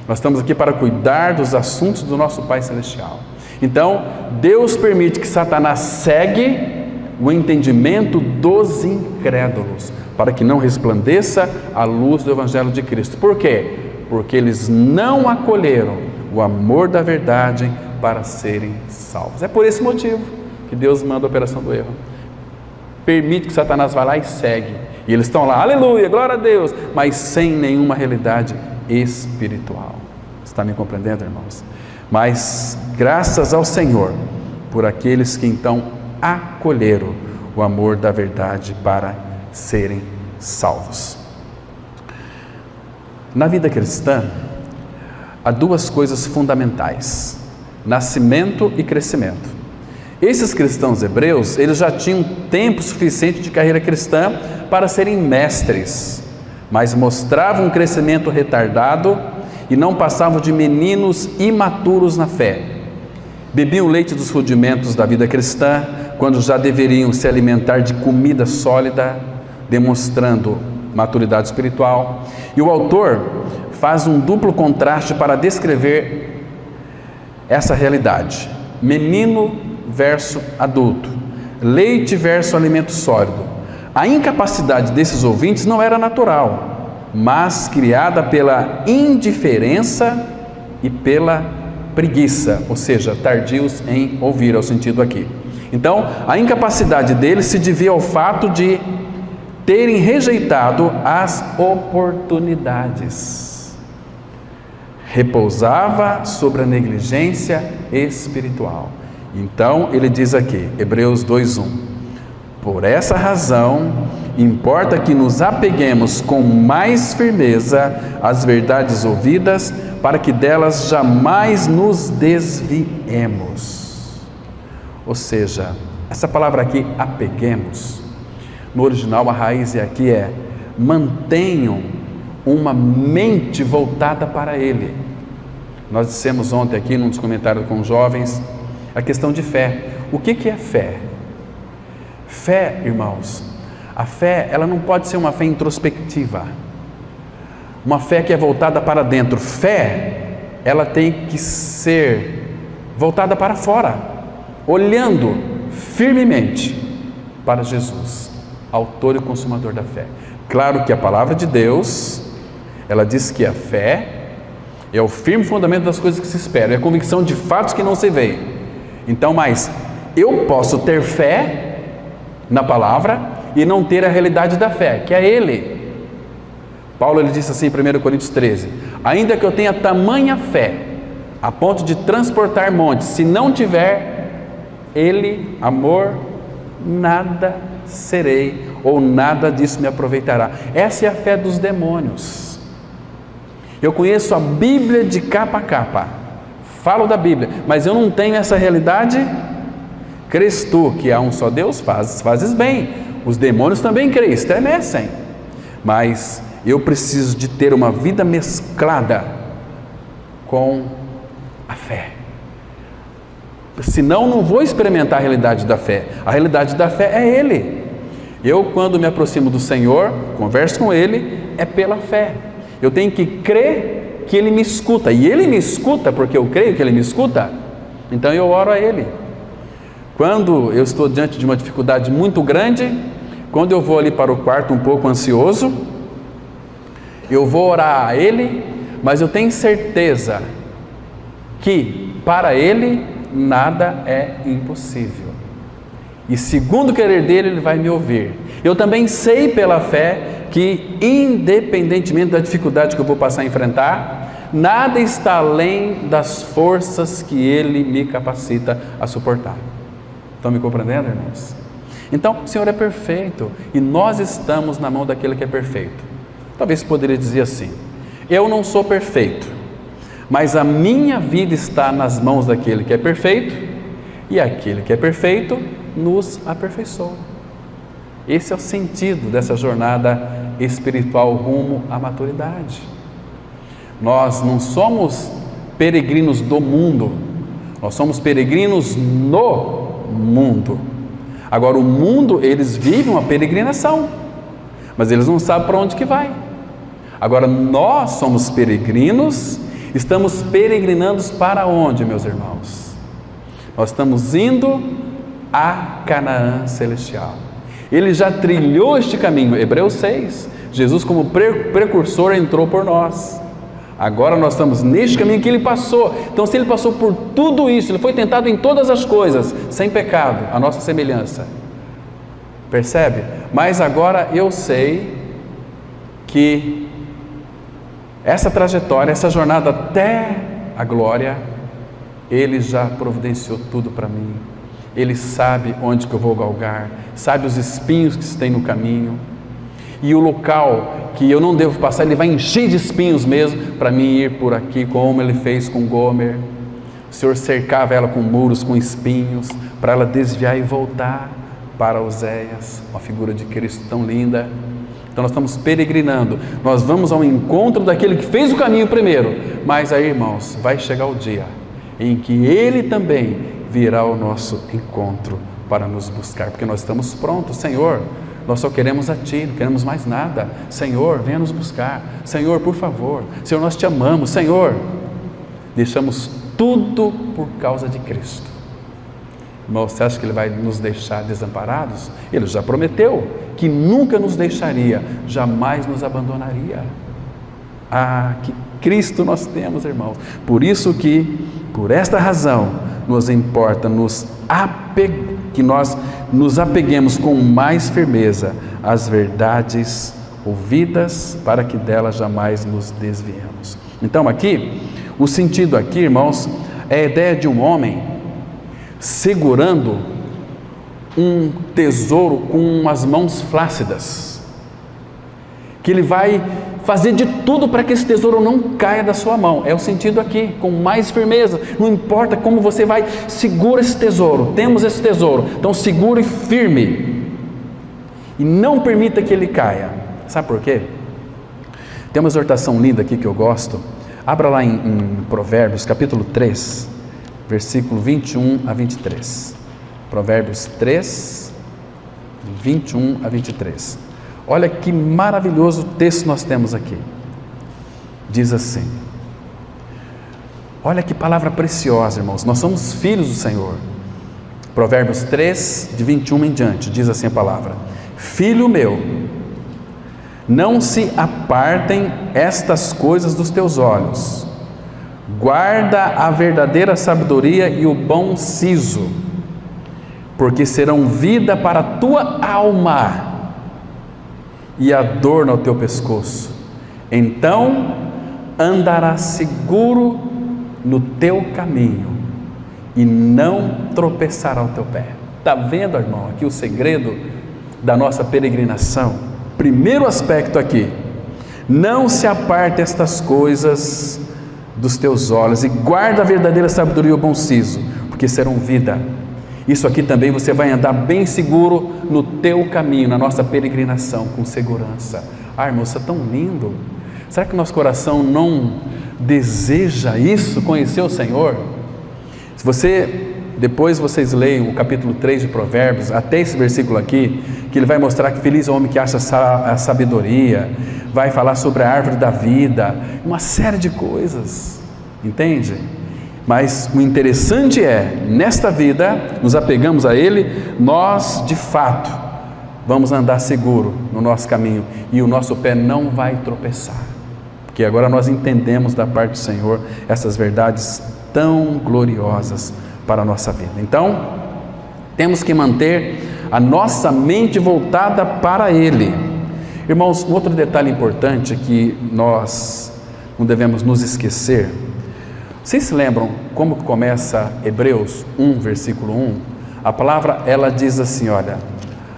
Nós estamos aqui para cuidar dos assuntos do nosso Pai Celestial. Então, Deus permite que Satanás cegue o entendimento dos incrédulos, para que não resplandeça a luz do Evangelho de Cristo. Por quê? Porque eles não acolheram o amor da verdade para serem salvos. É por esse motivo que Deus manda a operação do erro. Permite que Satanás vá lá e segue. E eles estão lá, aleluia, glória a Deus, mas sem nenhuma realidade espiritual. Está me compreendendo, irmãos? Mas graças ao Senhor por aqueles que então acolheram o amor da verdade para serem salvos. Na vida cristã, há duas coisas fundamentais: nascimento e crescimento. Esses cristãos hebreus, eles já tinham tempo suficiente de carreira cristã para serem mestres, mas mostravam um crescimento retardado e não passavam de meninos imaturos na fé. Bebiam o leite dos rudimentos da vida cristã, quando já deveriam se alimentar de comida sólida, demonstrando maturidade espiritual. E o autor faz um duplo contraste para descrever essa realidade: menino versus adulto, leite versus alimento sólido. A incapacidade desses ouvintes não era natural, mas criada pela indiferença e pela preguiça, ou seja, tardios em ouvir, é o sentido aqui. Então, a incapacidade deles se devia ao fato de terem rejeitado as oportunidades. Repousava sobre a negligência espiritual. Então, ele diz aqui, Hebreus 2:1: por essa razão, importa que nos apeguemos com mais firmeza às verdades ouvidas, para que delas jamais nos desviemos. Ou seja, essa palavra aqui, apeguemos, no original a raiz aqui é mantenham uma mente voltada para Ele. Nós dissemos ontem aqui, num dos comentários com os jovens, a questão de fé. O que é fé? Fé, irmãos, a fé, ela não pode ser uma fé introspectiva, uma fé que é voltada para dentro. Fé, ela tem que ser voltada para fora, olhando firmemente para Jesus, autor e consumador da fé. Claro que a palavra de Deus, ela diz que a fé é o firme fundamento das coisas que se esperam, é a convicção de fatos que não se veem. Então, mas eu posso ter fé na palavra e não ter a realidade da fé, que é Ele. Paulo, ele disse assim em 1 Coríntios 13: ainda que eu tenha tamanha fé, a ponto de transportar montes, se não tiver Ele, amor, nada serei, ou nada disso me aproveitará. Essa é a fé dos demônios. Eu conheço a Bíblia de capa a capa, falo da Bíblia, mas eu não tenho essa realidade. Crês tu que há um só Deus? Fazes bem. Os demônios também creem, estremecem. Mas eu preciso de ter uma vida mesclada com a fé. Senão não vou experimentar a realidade da fé. A realidade da fé é Ele. Eu, quando me aproximo do Senhor, converso com Ele, é pela fé. Eu tenho que crer que Ele me escuta. E Ele me escuta porque eu creio que Ele me escuta. Então eu oro a Ele. Quando eu estou diante de uma dificuldade muito grande, quando eu vou ali para o quarto um pouco ansioso, eu vou orar a Ele, mas eu tenho certeza que para Ele nada é impossível. E segundo o querer dele, Ele vai me ouvir. Eu também sei pela fé que, independentemente da dificuldade que eu vou passar a enfrentar, nada está além das forças que Ele me capacita a suportar. Estão me compreendendo, irmãos? Então, o Senhor é perfeito e nós estamos na mão daquele que é perfeito. Talvez poderia dizer assim: eu não sou perfeito, mas a minha vida está nas mãos daquele que é perfeito, e aquele que é perfeito nos aperfeiçoa. Esse é o sentido dessa jornada espiritual rumo à maturidade. Nós não somos peregrinos do mundo, nós somos peregrinos no mundo. Agora, o mundo, eles vivem uma peregrinação, mas eles não sabem para onde que vai. Agora, nós somos peregrinos, estamos peregrinando para onde, meus irmãos? Nós estamos indo a Canaã celestial. Ele já trilhou este caminho. Hebreus 6, Jesus como precursor entrou por nós. Agora nós estamos neste caminho que Ele passou. Então, se Ele passou por tudo isso, Ele foi tentado em todas as coisas, sem pecado, a nossa semelhança. Percebe? Mas agora eu sei que essa trajetória, essa jornada até a glória, Ele já providenciou tudo para mim. Ele sabe onde que eu vou galgar, sabe os espinhos que se tem no caminho, e o local que eu não devo passar, Ele vai encher de espinhos mesmo, para mim ir por aqui, como Ele fez com Gomer. O Senhor cercava ela com muros, com espinhos, para ela desviar e voltar para Oséias, uma figura de Cristo tão linda. Então nós estamos peregrinando, nós vamos ao encontro daquele que fez o caminho primeiro, mas aí, irmãos, vai chegar o dia em que Ele também virá ao nosso encontro para nos buscar, porque nós estamos prontos. Senhor, nós só queremos a Ti, não queremos mais nada. Senhor, venha nos buscar. Senhor, por favor. Senhor, nós Te amamos. Senhor, deixamos tudo por causa de Cristo. Irmão, você acha que Ele vai nos deixar desamparados? Ele já prometeu que nunca nos deixaria, jamais nos abandonaria. Ah, que Cristo nós temos, irmãos. Por isso que, por esta razão, nos importa nos que nós nos apeguemos com mais firmeza às verdades ouvidas, para que delas jamais nos desviemos. Então aqui, o sentido aqui, irmãos, é a ideia de um homem segurando um tesouro com as mãos flácidas, que ele vai fazer de tudo para que esse tesouro não caia da sua mão. É o sentido aqui, com mais firmeza. Não importa como você vai, segura esse tesouro. Temos esse tesouro, então segure firme e não permita que ele caia. Sabe por quê? Tem uma exortação linda aqui que eu gosto. Abra lá em Provérbios, capítulo 3, versículo 21 a 23. Provérbios 3, 21 a 23. Olha que maravilhoso texto nós temos aqui. Diz assim: olha que palavra preciosa, irmãos. Nós somos filhos do Senhor. Provérbios 3, de 21 em diante, diz assim a palavra: Filho meu, não se apartem estas coisas dos teus olhos. Guarda a verdadeira sabedoria e o bom siso, porque serão vida para a tua alma e adorno ao teu pescoço. Então andarás seguro no teu caminho e não tropeçará o teu pé. Está vendo, irmão, aqui o segredo da nossa peregrinação? Primeiro aspecto aqui: não se aparte estas coisas dos teus olhos, e guarda a verdadeira sabedoria e o bom siso, porque serão vida. Isso aqui também você vai andar bem seguro no teu caminho, na nossa peregrinação, com segurança. Irmão, isso é tão lindo. Será que o nosso coração não deseja isso, conhecer o Senhor? Se você, depois vocês leem o capítulo 3 de Provérbios, até esse versículo aqui, que ele vai mostrar que feliz é o homem que acha a sabedoria, vai falar sobre a árvore da vida, uma série de coisas, entende? Mas o interessante é, nesta vida, nos apegamos a Ele, nós de fato vamos andar seguro no nosso caminho e o nosso pé não vai tropeçar, porque agora nós entendemos da parte do Senhor essas verdades tão gloriosas para a nossa vida. Então, temos que manter a nossa mente voltada para Ele. Irmãos, outro detalhe importante que nós não devemos nos esquecer. Vocês se lembram como começa Hebreus 1, versículo 1? A palavra, ela diz assim, olha: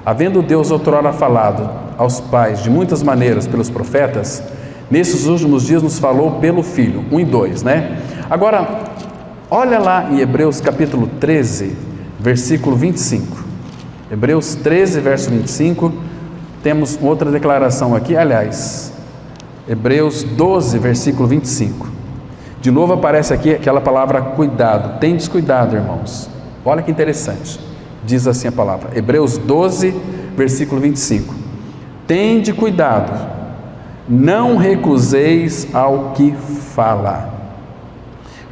havendo Deus outrora falado aos pais de muitas maneiras pelos profetas, nesses últimos dias nos falou pelo Filho. 1 e 2, né? Agora, olha lá em Hebreus capítulo 13, versículo 25. Hebreus 13, verso 25, temos outra declaração aqui, aliás, Hebreus 12, versículo 25. De novo aparece aqui aquela palavra cuidado. Tendes cuidado, irmãos. Olha que interessante. Diz assim a palavra, Hebreus 12, versículo 25. Tende cuidado, não recuseis ao que fala.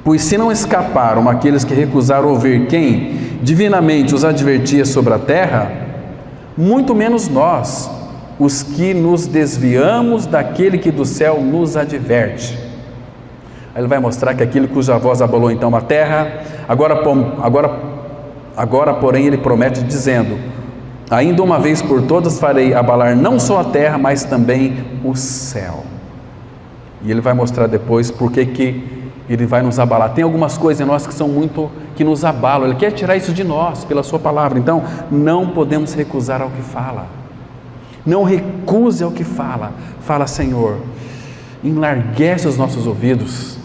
Pois se não escaparam aqueles que recusaram ouvir quem divinamente os advertia sobre a terra, muito menos nós, os que nos desviamos daquele que do céu nos adverte. Ele vai mostrar que aquele cuja voz abalou então a terra, agora porém ele promete dizendo: ainda uma vez por todas farei abalar não só a terra, mas também o céu. E ele vai mostrar depois por que ele vai nos abalar. Tem algumas coisas em nós que nos abalam. Ele quer tirar isso de nós pela sua palavra. Então não podemos recusar ao que fala. Não recuse ao que fala. Fala: Senhor, enlarguece os nossos ouvidos,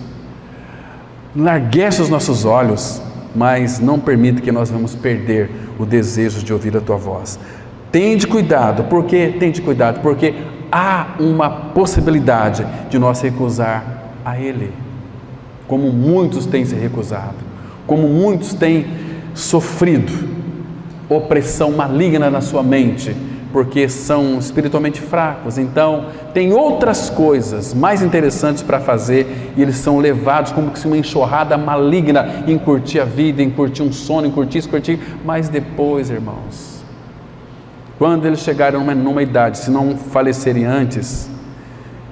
enlarguece os nossos olhos, mas não permita que nós vamos perder o desejo de ouvir a tua voz. Tende cuidado, porque há uma possibilidade de nós recusar a Ele, como muitos têm se recusado, como muitos têm sofrido opressão maligna na sua mente, porque são espiritualmente fracos. Então tem outras coisas mais interessantes para fazer, e eles são levados como se uma enxurrada maligna em curtir a vida, em curtir um sono, em curtir isso, mas depois, irmãos, quando eles chegarem numa idade, se não falecerem antes,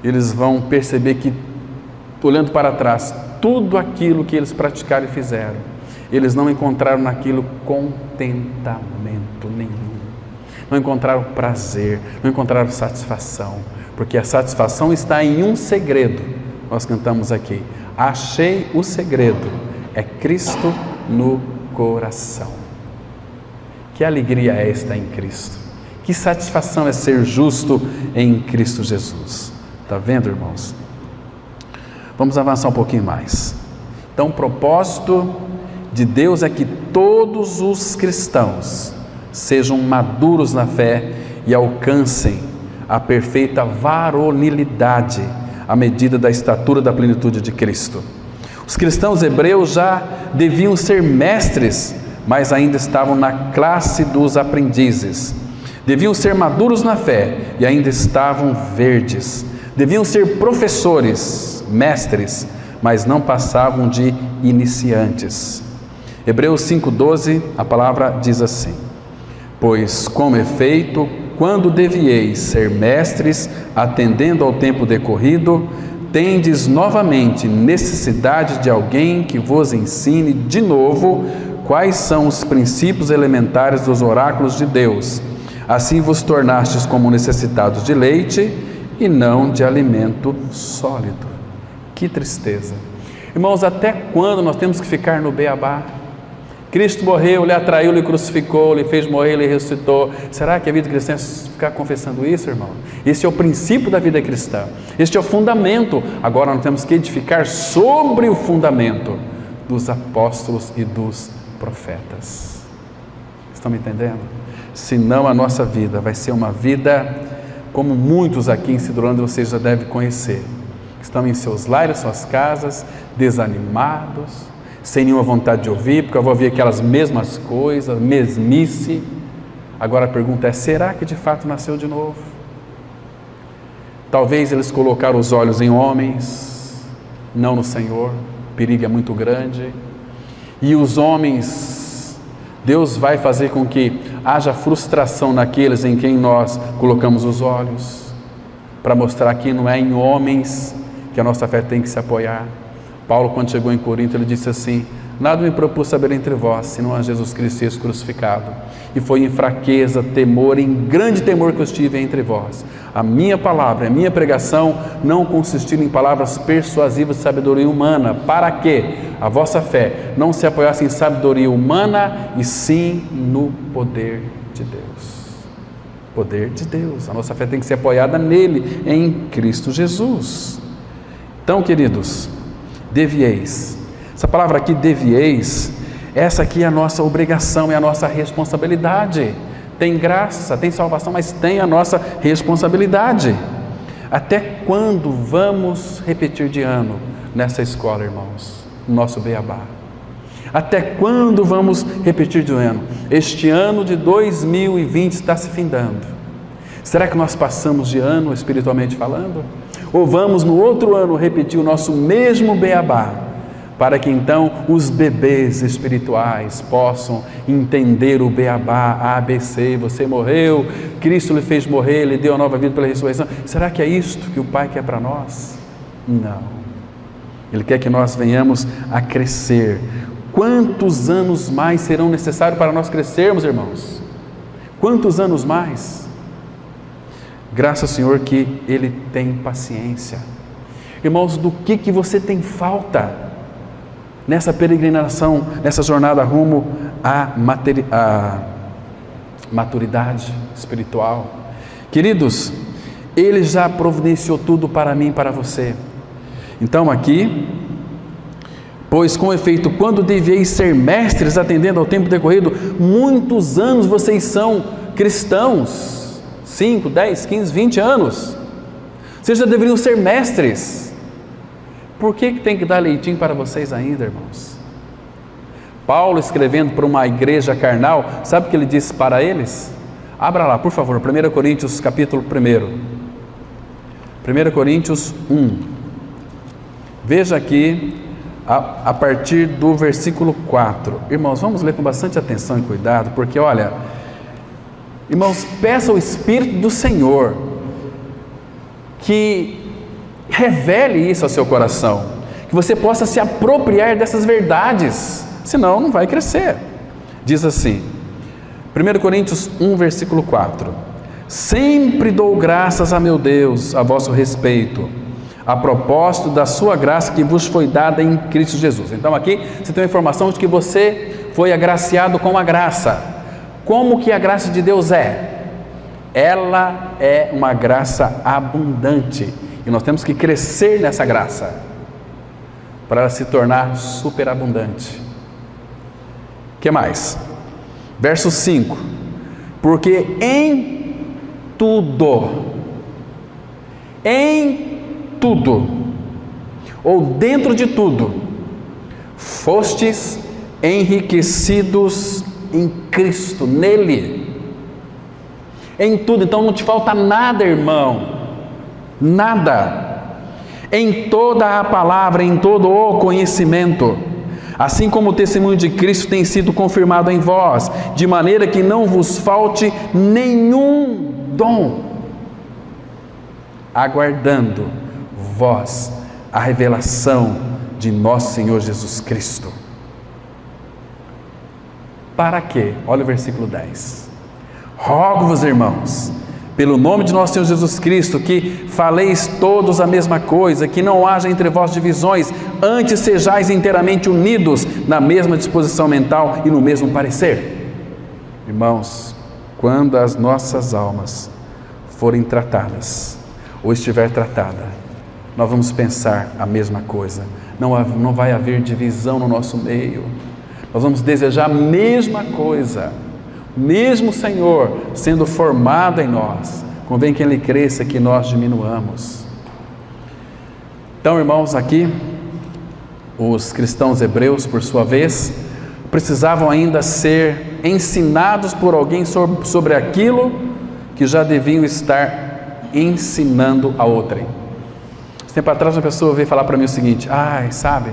eles vão perceber que, olhando para trás, tudo aquilo que eles praticaram e fizeram eles não encontraram naquilo contentamento nenhum, não encontraram prazer, não encontraram satisfação, porque a satisfação está em um segredo. Nós cantamos aqui: achei o segredo, é Cristo no coração. Que alegria é esta em Cristo, que satisfação é ser justo em Cristo Jesus. Está vendo, irmãos? Vamos avançar um pouquinho mais. Então, o propósito de Deus é que todos os cristãos sejam maduros na fé e alcancem a perfeita varonilidade à medida da estatura da plenitude de Cristo. Os cristãos hebreus já deviam ser mestres, mas ainda estavam na classe dos aprendizes. Deviam ser maduros na fé e ainda estavam verdes. Deviam ser professores, mestres, mas não passavam de iniciantes. Hebreus 5,12, a palavra diz assim: pois com efeito, quando devieis ser mestres, atendendo ao tempo decorrido, tendes novamente necessidade de alguém que vos ensine de novo quais são os princípios elementares dos oráculos de Deus. Assim vos tornastes como necessitados de leite e não de alimento sólido. Que tristeza. Irmãos, até quando nós temos que ficar no beabá? Cristo morreu, lhe atraiu, lhe crucificou, lhe fez morrer, lhe ressuscitou. Será que a vida cristã é ficar confessando isso, irmão? Esse é o princípio da vida cristã. Este é o fundamento. Agora nós temos que edificar sobre o fundamento dos apóstolos e dos profetas. Estão me entendendo? Senão a nossa vida vai ser uma vida como muitos aqui em Cidrolândia vocês já devem conhecer. Estão em seus lares, suas casas, desanimados, sem nenhuma vontade de ouvir, porque eu vou ouvir aquelas mesmas coisas, mesmice. Agora a pergunta é: será que de fato nasceu de novo? Talvez eles colocaram os olhos em homens, não no Senhor. O perigo é muito grande. E os homens, Deus vai fazer com que haja frustração naqueles em quem nós colocamos os olhos, para mostrar que não é em homens que a nossa fé tem que se apoiar. Paulo, quando chegou em Corinto, ele disse assim: nada me propus saber entre vós, senão a Jesus Cristo esse crucificado. E foi em fraqueza, temor, em grande temor que eu estive entre vós. A minha palavra, a minha pregação não consistiram em palavras persuasivas de sabedoria humana, para que a vossa fé não se apoiasse em sabedoria humana, e sim no poder de Deus. Poder de Deus. A nossa fé tem que ser apoiada nele, em Cristo Jesus. Então, queridos, devieis. Essa palavra aqui, devieis, essa aqui é a nossa obrigação, é a nossa responsabilidade. Tem graça, tem salvação, mas tem a nossa responsabilidade. Até quando vamos repetir de ano nessa escola, irmãos? No nosso beabá. Até quando vamos repetir de ano? Este ano de 2020 está se findando. Será que nós passamos de ano espiritualmente falando? Ou vamos no outro ano repetir o nosso mesmo beabá, para que então os bebês espirituais possam entender o beabá, ABC, você morreu, Cristo lhe fez morrer, lhe deu a nova vida pela ressurreição. Será que é isto que o Pai quer para nós? Não. Ele quer que nós venhamos a crescer. Quantos anos mais serão necessários para nós crescermos, irmãos? Quantos anos mais? Graças ao Senhor que Ele tem paciência. Irmãos, do que você tem falta nessa peregrinação, nessa jornada rumo à maturidade espiritual? Queridos, Ele já providenciou tudo para mim e para você. Então aqui, pois com efeito, quando devieis ser mestres, atendendo ao tempo decorrido, muitos anos vocês são cristãos, 5, 10, 15, 20 anos, vocês já deveriam ser mestres. Por que tem que dar leitinho para vocês ainda, irmãos? Paulo, escrevendo para uma igreja carnal, sabe o que ele disse para eles? Abra lá, por favor, 1 Coríntios capítulo 1. 1 Coríntios 1. Veja aqui, a partir do versículo 4. Irmãos, vamos ler com bastante atenção e cuidado, porque olha, irmãos, peça ao Espírito do Senhor que revele isso ao seu coração, que você possa se apropriar dessas verdades, senão não vai crescer. Diz assim, 1 Coríntios 1, versículo 4: sempre dou graças a meu Deus a vosso respeito, a propósito da sua graça que vos foi dada em Cristo Jesus. Então aqui você tem a informação de que você foi agraciado com a graça. Como que a graça de Deus é? Ela é uma graça abundante, e nós temos que crescer nessa graça, para ela se tornar superabundante. O que mais? Verso 5: porque em tudo, ou dentro de tudo, fostes enriquecidos em Cristo, nele, em tudo. Então não te falta nada, irmão, nada, em toda a palavra, em todo o conhecimento, assim como o testemunho de Cristo tem sido confirmado em vós, de maneira que não vos falte nenhum dom, aguardando vós a revelação de nosso Senhor Jesus Cristo. Para quê? Olha o versículo 10. Rogo-vos, irmãos, pelo nome de nosso Senhor Jesus Cristo, que faleis todos a mesma coisa, que não haja entre vós divisões, antes sejais inteiramente unidos na mesma disposição mental e no mesmo parecer. Irmãos, quando as nossas almas forem tratadas, ou estiver tratada, nós vamos pensar a mesma coisa, não vai haver divisão no nosso meio, nós vamos desejar a mesma coisa, mesmo Senhor sendo formado em nós, convém que Ele cresça, que nós diminuamos. Então, irmãos, aqui, os cristãos hebreus, por sua vez, precisavam ainda ser ensinados por alguém sobre aquilo que já deviam estar ensinando a outrem. Esse tempo atrás uma pessoa veio falar para mim o seguinte: sabe,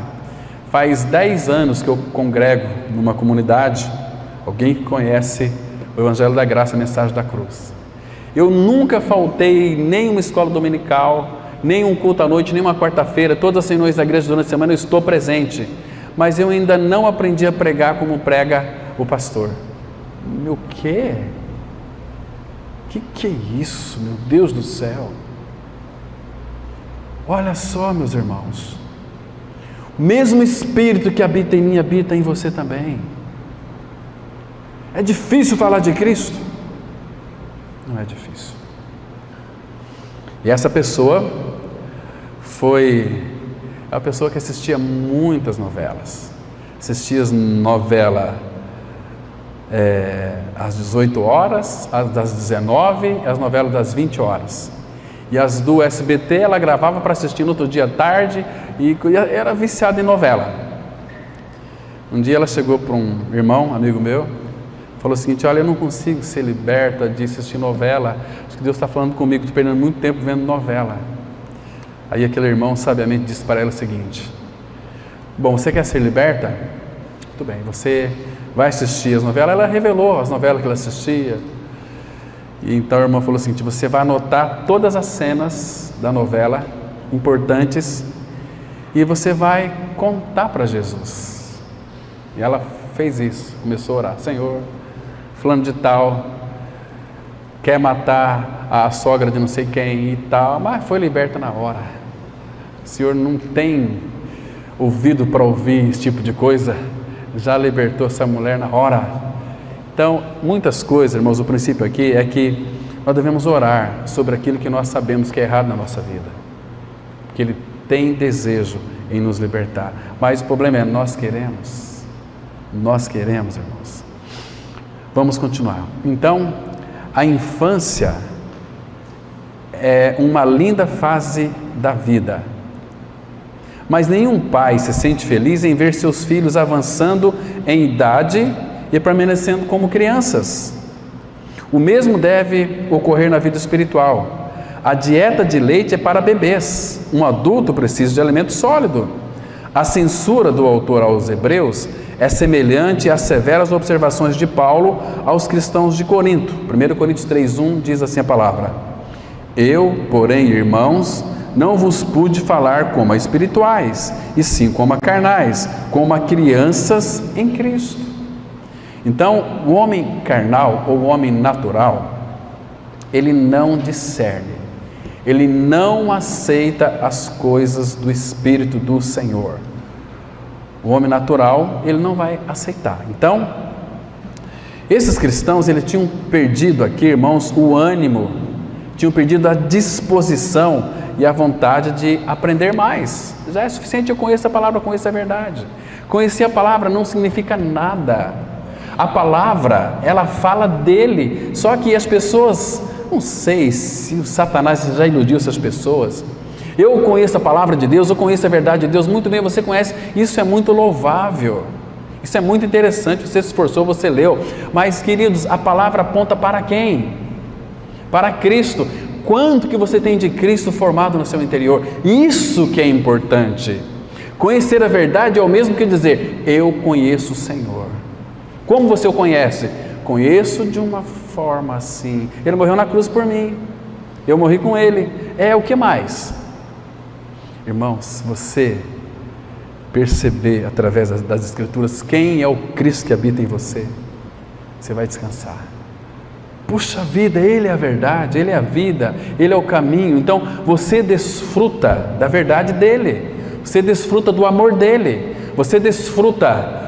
faz 10 anos que eu congrego numa comunidade, alguém que conhece o Evangelho da Graça, a Mensagem da Cruz. Eu nunca faltei nem uma escola dominical, nem um culto à noite, nem uma quarta-feira, todas as reuniões da igreja durante a semana eu estou presente, mas eu ainda não aprendi a pregar como prega o pastor. O quê? Que é isso, meu Deus do céu? Olha só, meus irmãos, o mesmo Espírito que habita em mim, habita em você também. É difícil falar de Cristo? Não é difícil. E essa pessoa foi a pessoa que assistia muitas novelas. Assistia novela às 18 horas, as das 19, as novelas das 20 horas. E as do SBT ela gravava para assistir no outro dia à tarde, e era viciada em novela. Um dia ela chegou para um irmão, amigo meu, falou o seguinte: olha, eu não consigo ser liberta de assistir novela, acho que Deus está falando comigo, estou perdendo muito tempo vendo novela. Aí aquele irmão sabiamente disse para ela o seguinte: bom, você quer ser liberta? Tudo bem, você vai assistir as novelas. Ela revelou as novelas que ela assistia, e então a irmã falou o seguinte: você vai anotar todas as cenas da novela importantes e você vai contar para Jesus. E ela fez isso, começou a orar: Senhor, fulano de tal quer matar a sogra de não sei quem e tal, mas foi liberta na hora. O Senhor não tem ouvido para ouvir esse tipo de coisa, já libertou essa mulher na hora. Então, muitas coisas, irmãos, o princípio aqui é que nós devemos orar sobre aquilo que nós sabemos que é errado na nossa vida, que Ele tem desejo em nos libertar, mas o problema é nós queremos, irmãos. Vamos continuar. Então, a infância é uma linda fase da vida, mas nenhum pai se sente feliz em ver seus filhos avançando em idade e permanecendo como crianças. O mesmo deve ocorrer na vida espiritual. A dieta de leite é para bebês, um adulto precisa de alimento sólido. A censura do autor aos Hebreus é semelhante às severas observações de Paulo aos cristãos de Corinto. 1 Coríntios 3:1 diz assim a palavra: eu, porém, irmãos, não vos pude falar como a espirituais, e sim como a carnais, como a crianças em Cristo. Então, o homem carnal ou o homem natural, ele não discerne, ele não aceita as coisas do Espírito do Senhor. O homem natural, ele não vai aceitar. Então, esses cristãos, eles tinham perdido aqui, irmãos, o ânimo, tinham perdido a disposição e a vontade de aprender mais. Já é suficiente, eu conheço a palavra, eu conheço a verdade. Conhecer a palavra não significa nada. A palavra, ela fala dele, só que as pessoas, não sei se o Satanás já iludiu essas pessoas. Eu conheço a palavra de Deus, eu conheço a verdade de Deus, muito bem, você conhece, isso é muito louvável, isso é muito interessante, você se esforçou, você leu, mas queridos, a palavra aponta para quem? Para Cristo. Quanto que você tem de Cristo formado no seu interior? Isso que é importante. Conhecer a verdade é o mesmo que dizer, eu conheço o Senhor. Como você o conhece? Conheço de uma forma assim. Ele morreu na cruz por mim. Eu morri com ele. O que mais? Irmãos, se você perceber através das Escrituras quem é o Cristo que habita em você, você vai descansar. Puxa vida, Ele é a verdade, Ele é a vida, Ele é o caminho. Então você desfruta da verdade dEle, você desfruta do amor dEle, você desfruta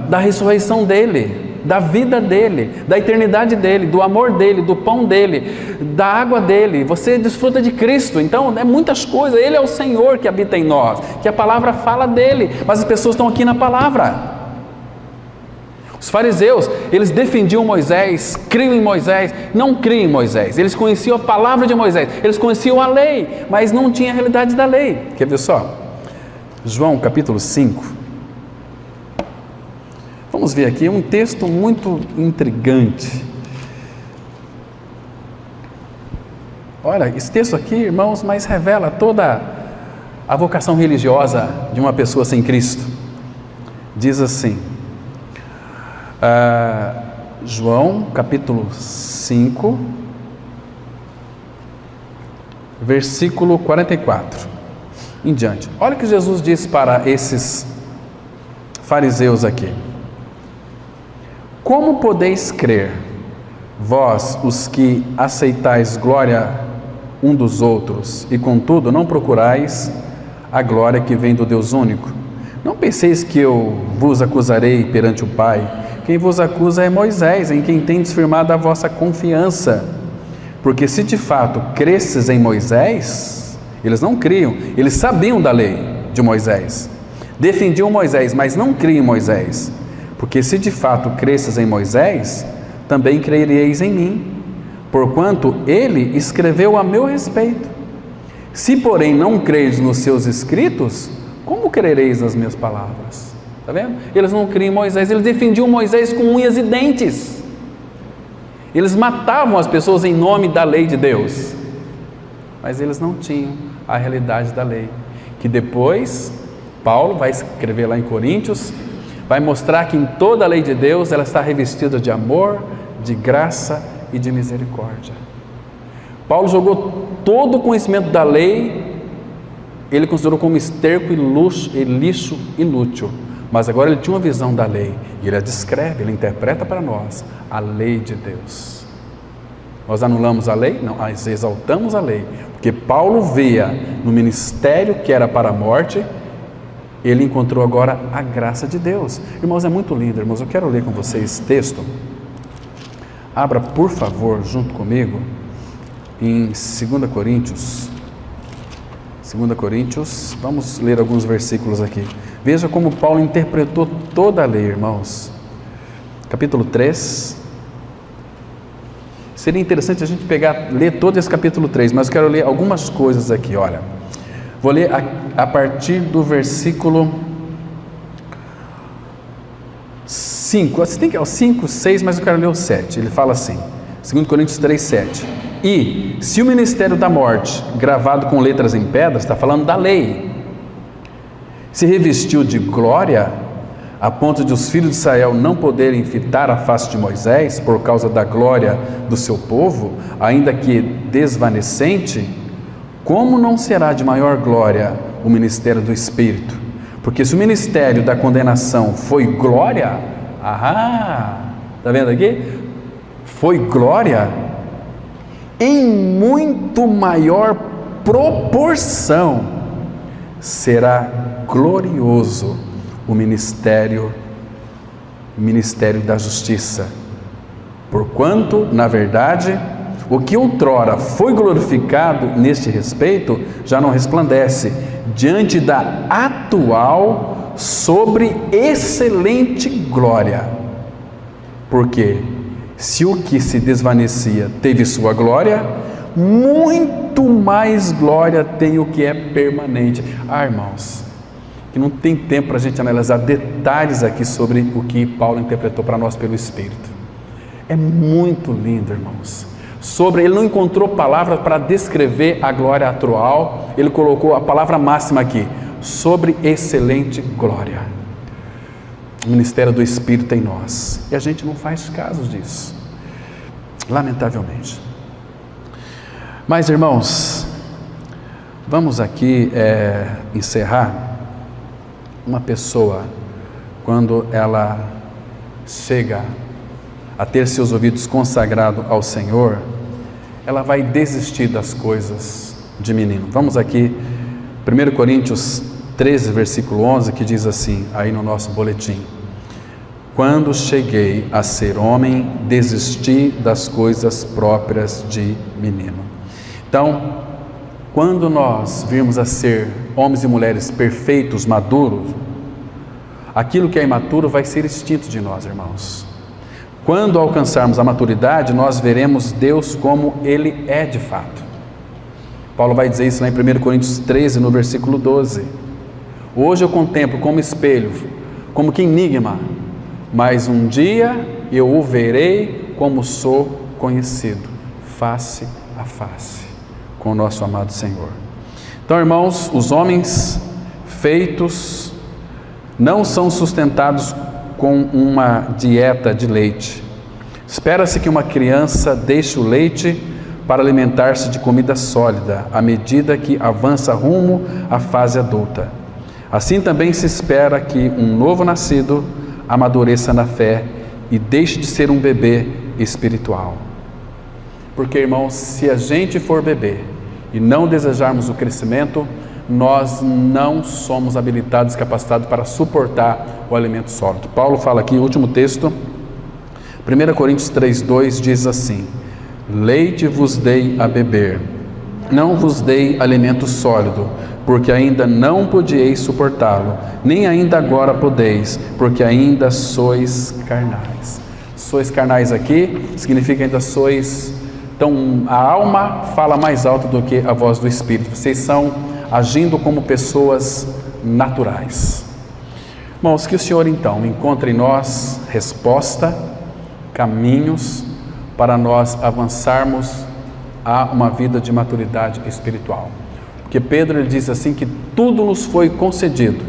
da ressurreição dEle, da vida dEle, da eternidade dEle, do amor dEle, do pão dEle, da água dEle. Você desfruta de Cristo. Então é muitas coisas. Ele é o Senhor que habita em nós, que a palavra fala dEle, mas as pessoas estão aqui na palavra. Os fariseus, eles defendiam Moisés, criam em Moisés, não criam em Moisés, eles conheciam a palavra de Moisés, eles conheciam a lei, mas não tinha a realidade da lei. Quer ver só? João capítulo 5, vamos ver aqui um texto muito intrigante. Olha, esse texto aqui, irmãos, mas revela toda a vocação religiosa de uma pessoa sem Cristo. Diz assim, João capítulo 5, versículo 44 em diante. Olha o que Jesus diz para esses fariseus aqui. Como podeis crer, vós os que aceitais glória um dos outros, e contudo não procurais a glória que vem do Deus único? Não penseis que eu vos acusarei perante o Pai. Quem vos acusa é Moisés, em quem tendes firmado a vossa confiança. Porque se de fato cresces em Moisés, eles não criam, eles sabiam da lei de Moisés, defendiam Moisés, mas não criam em Moisés. Porque se de fato cresces em Moisés, também crereis em mim, porquanto ele escreveu a meu respeito. Se porém não creres nos seus escritos, como crereis nas minhas palavras? Está vendo? Eles não criam em Moisés, eles defendiam Moisés com unhas e dentes. Eles matavam as pessoas em nome da lei de Deus, mas eles não tinham a realidade da lei, que depois Paulo vai escrever lá em Coríntios, vai mostrar que em toda a lei de Deus ela está revestida de amor, de graça e de misericórdia. Paulo jogou todo o conhecimento da lei, ele considerou como esterco e lixo inútil, mas agora ele tinha uma visão da lei, e ele a descreve, ele interpreta para nós a lei de Deus. Nós anulamos a lei? Não, nós exaltamos a lei, porque Paulo via no ministério que era para a morte, ele encontrou agora a graça de Deus. Irmãos, é muito lindo, irmãos. Eu quero ler com vocês esse texto. Abra, por favor, junto comigo, em 2 Coríntios. 2 Coríntios, vamos ler alguns versículos aqui. Veja como Paulo interpretou toda a lei, irmãos. Capítulo 3. Seria interessante a gente ler todo esse capítulo 3, mas eu quero ler algumas coisas aqui, olha. Vou ler a partir do versículo 5. Você tem que ir ao 5, 6, mas eu quero ler o 7. Ele fala assim, 2 Coríntios 3, 7. E se o ministério da morte, gravado com letras em pedras, está falando da lei, se revestiu de glória, a ponto de os filhos de Israel não poderem fitar a face de Moisés por causa da glória do seu povo, ainda que desvanecente, como não será de maior glória o ministério do Espírito? Porque se o ministério da condenação foi glória, está vendo aqui? Foi glória, em muito maior proporção será glorioso o ministério da justiça. Porquanto, na verdade, o que outrora foi glorificado neste respeito já não resplandece diante da atual sobre excelente glória. Porque se o que se desvanecia teve sua glória, muito mais glória tem o que é permanente. Irmãos, que não tem tempo para a gente analisar detalhes aqui sobre o que Paulo interpretou para nós pelo Espírito. É muito lindo, irmãos. Ele não encontrou palavras para descrever a glória atual, ele colocou a palavra máxima aqui, sobre excelente glória. O ministério do Espírito em nós, e a gente não faz caso disso, lamentavelmente. Mas, irmãos, vamos aqui encerrar. Uma pessoa, quando ela chega a ter seus ouvidos consagrados ao Senhor, ela vai desistir das coisas de menino. Vamos aqui, 1 Coríntios 13, versículo 11, que diz assim, aí no nosso boletim: quando cheguei a ser homem, desisti das coisas próprias de menino. Então, quando nós virmos a ser homens e mulheres perfeitos, maduros, aquilo que é imaturo vai ser extinto de nós, irmãos. Quando alcançarmos a maturidade, nós veremos Deus como Ele é de fato. Paulo vai dizer isso lá em 1 Coríntios 13, no versículo 12. Hoje eu contemplo como espelho, como que enigma, mas um dia eu o verei como sou conhecido, face a face, com o nosso amado Senhor. Então, irmãos, os homens feitos não são sustentados com uma dieta de leite. Espera-se que uma criança deixe o leite para alimentar-se de comida sólida, à medida que avança rumo à fase adulta. Assim também se espera que um novo nascido amadureça na fé e deixe de ser um bebê espiritual. Porque, irmãos, se a gente for bebê e não desejarmos o crescimento, nós não somos habilitados, capacitados para suportar o alimento sólido. Paulo fala aqui, o último texto, 1 Coríntios 3:2 diz assim: leite vos dei a beber, não vos dei alimento sólido, porque ainda não podieis suportá-lo, nem ainda agora podeis, porque ainda sois carnais. Sois carnais aqui significa ainda sois. Então a alma fala mais alto do que a voz do Espírito. Vocês são agindo como pessoas naturais. Irmãos, que o Senhor então encontre em nós resposta, caminhos para nós avançarmos a uma vida de maturidade espiritual. Porque Pedro ele diz assim que tudo nos foi concedido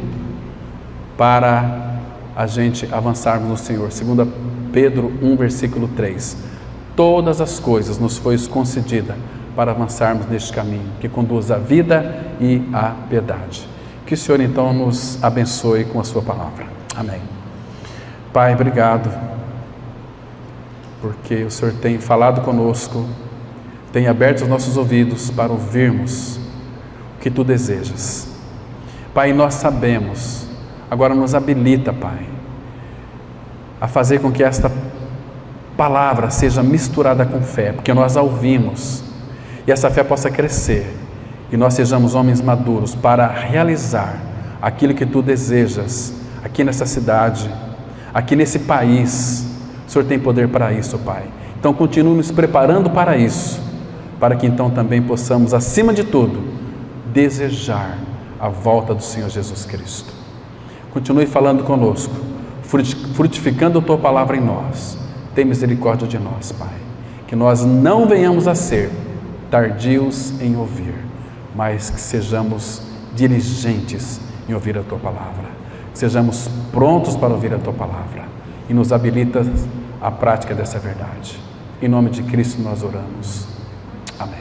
para a gente avançarmos no Senhor. 2 Pedro 1, versículo 3. Todas as coisas nos foi concedida para avançarmos neste caminho que conduz à vida e à piedade. Que o Senhor então nos abençoe com a sua palavra. Amém. Pai, obrigado, porque o Senhor tem falado conosco, tem aberto os nossos ouvidos para ouvirmos o que Tu desejas. Pai, nós sabemos, agora nos habilita, Pai, a fazer com que esta palavra seja misturada com fé, porque nós a ouvimos, e essa fé possa crescer, e nós sejamos homens maduros para realizar aquilo que Tu desejas, aqui nessa cidade, aqui nesse país. O Senhor tem poder para isso, Pai. Então continue nos preparando para isso, para que então também possamos, acima de tudo, desejar a volta do Senhor Jesus Cristo. Continue falando conosco, frutificando a Tua palavra em nós. Tem misericórdia de nós, Pai, que nós não venhamos a ser tardios em ouvir, mas que sejamos diligentes em ouvir a Tua palavra, que sejamos prontos para ouvir a Tua palavra, e nos habilita a prática dessa verdade. Em nome de Cristo nós oramos. Amém.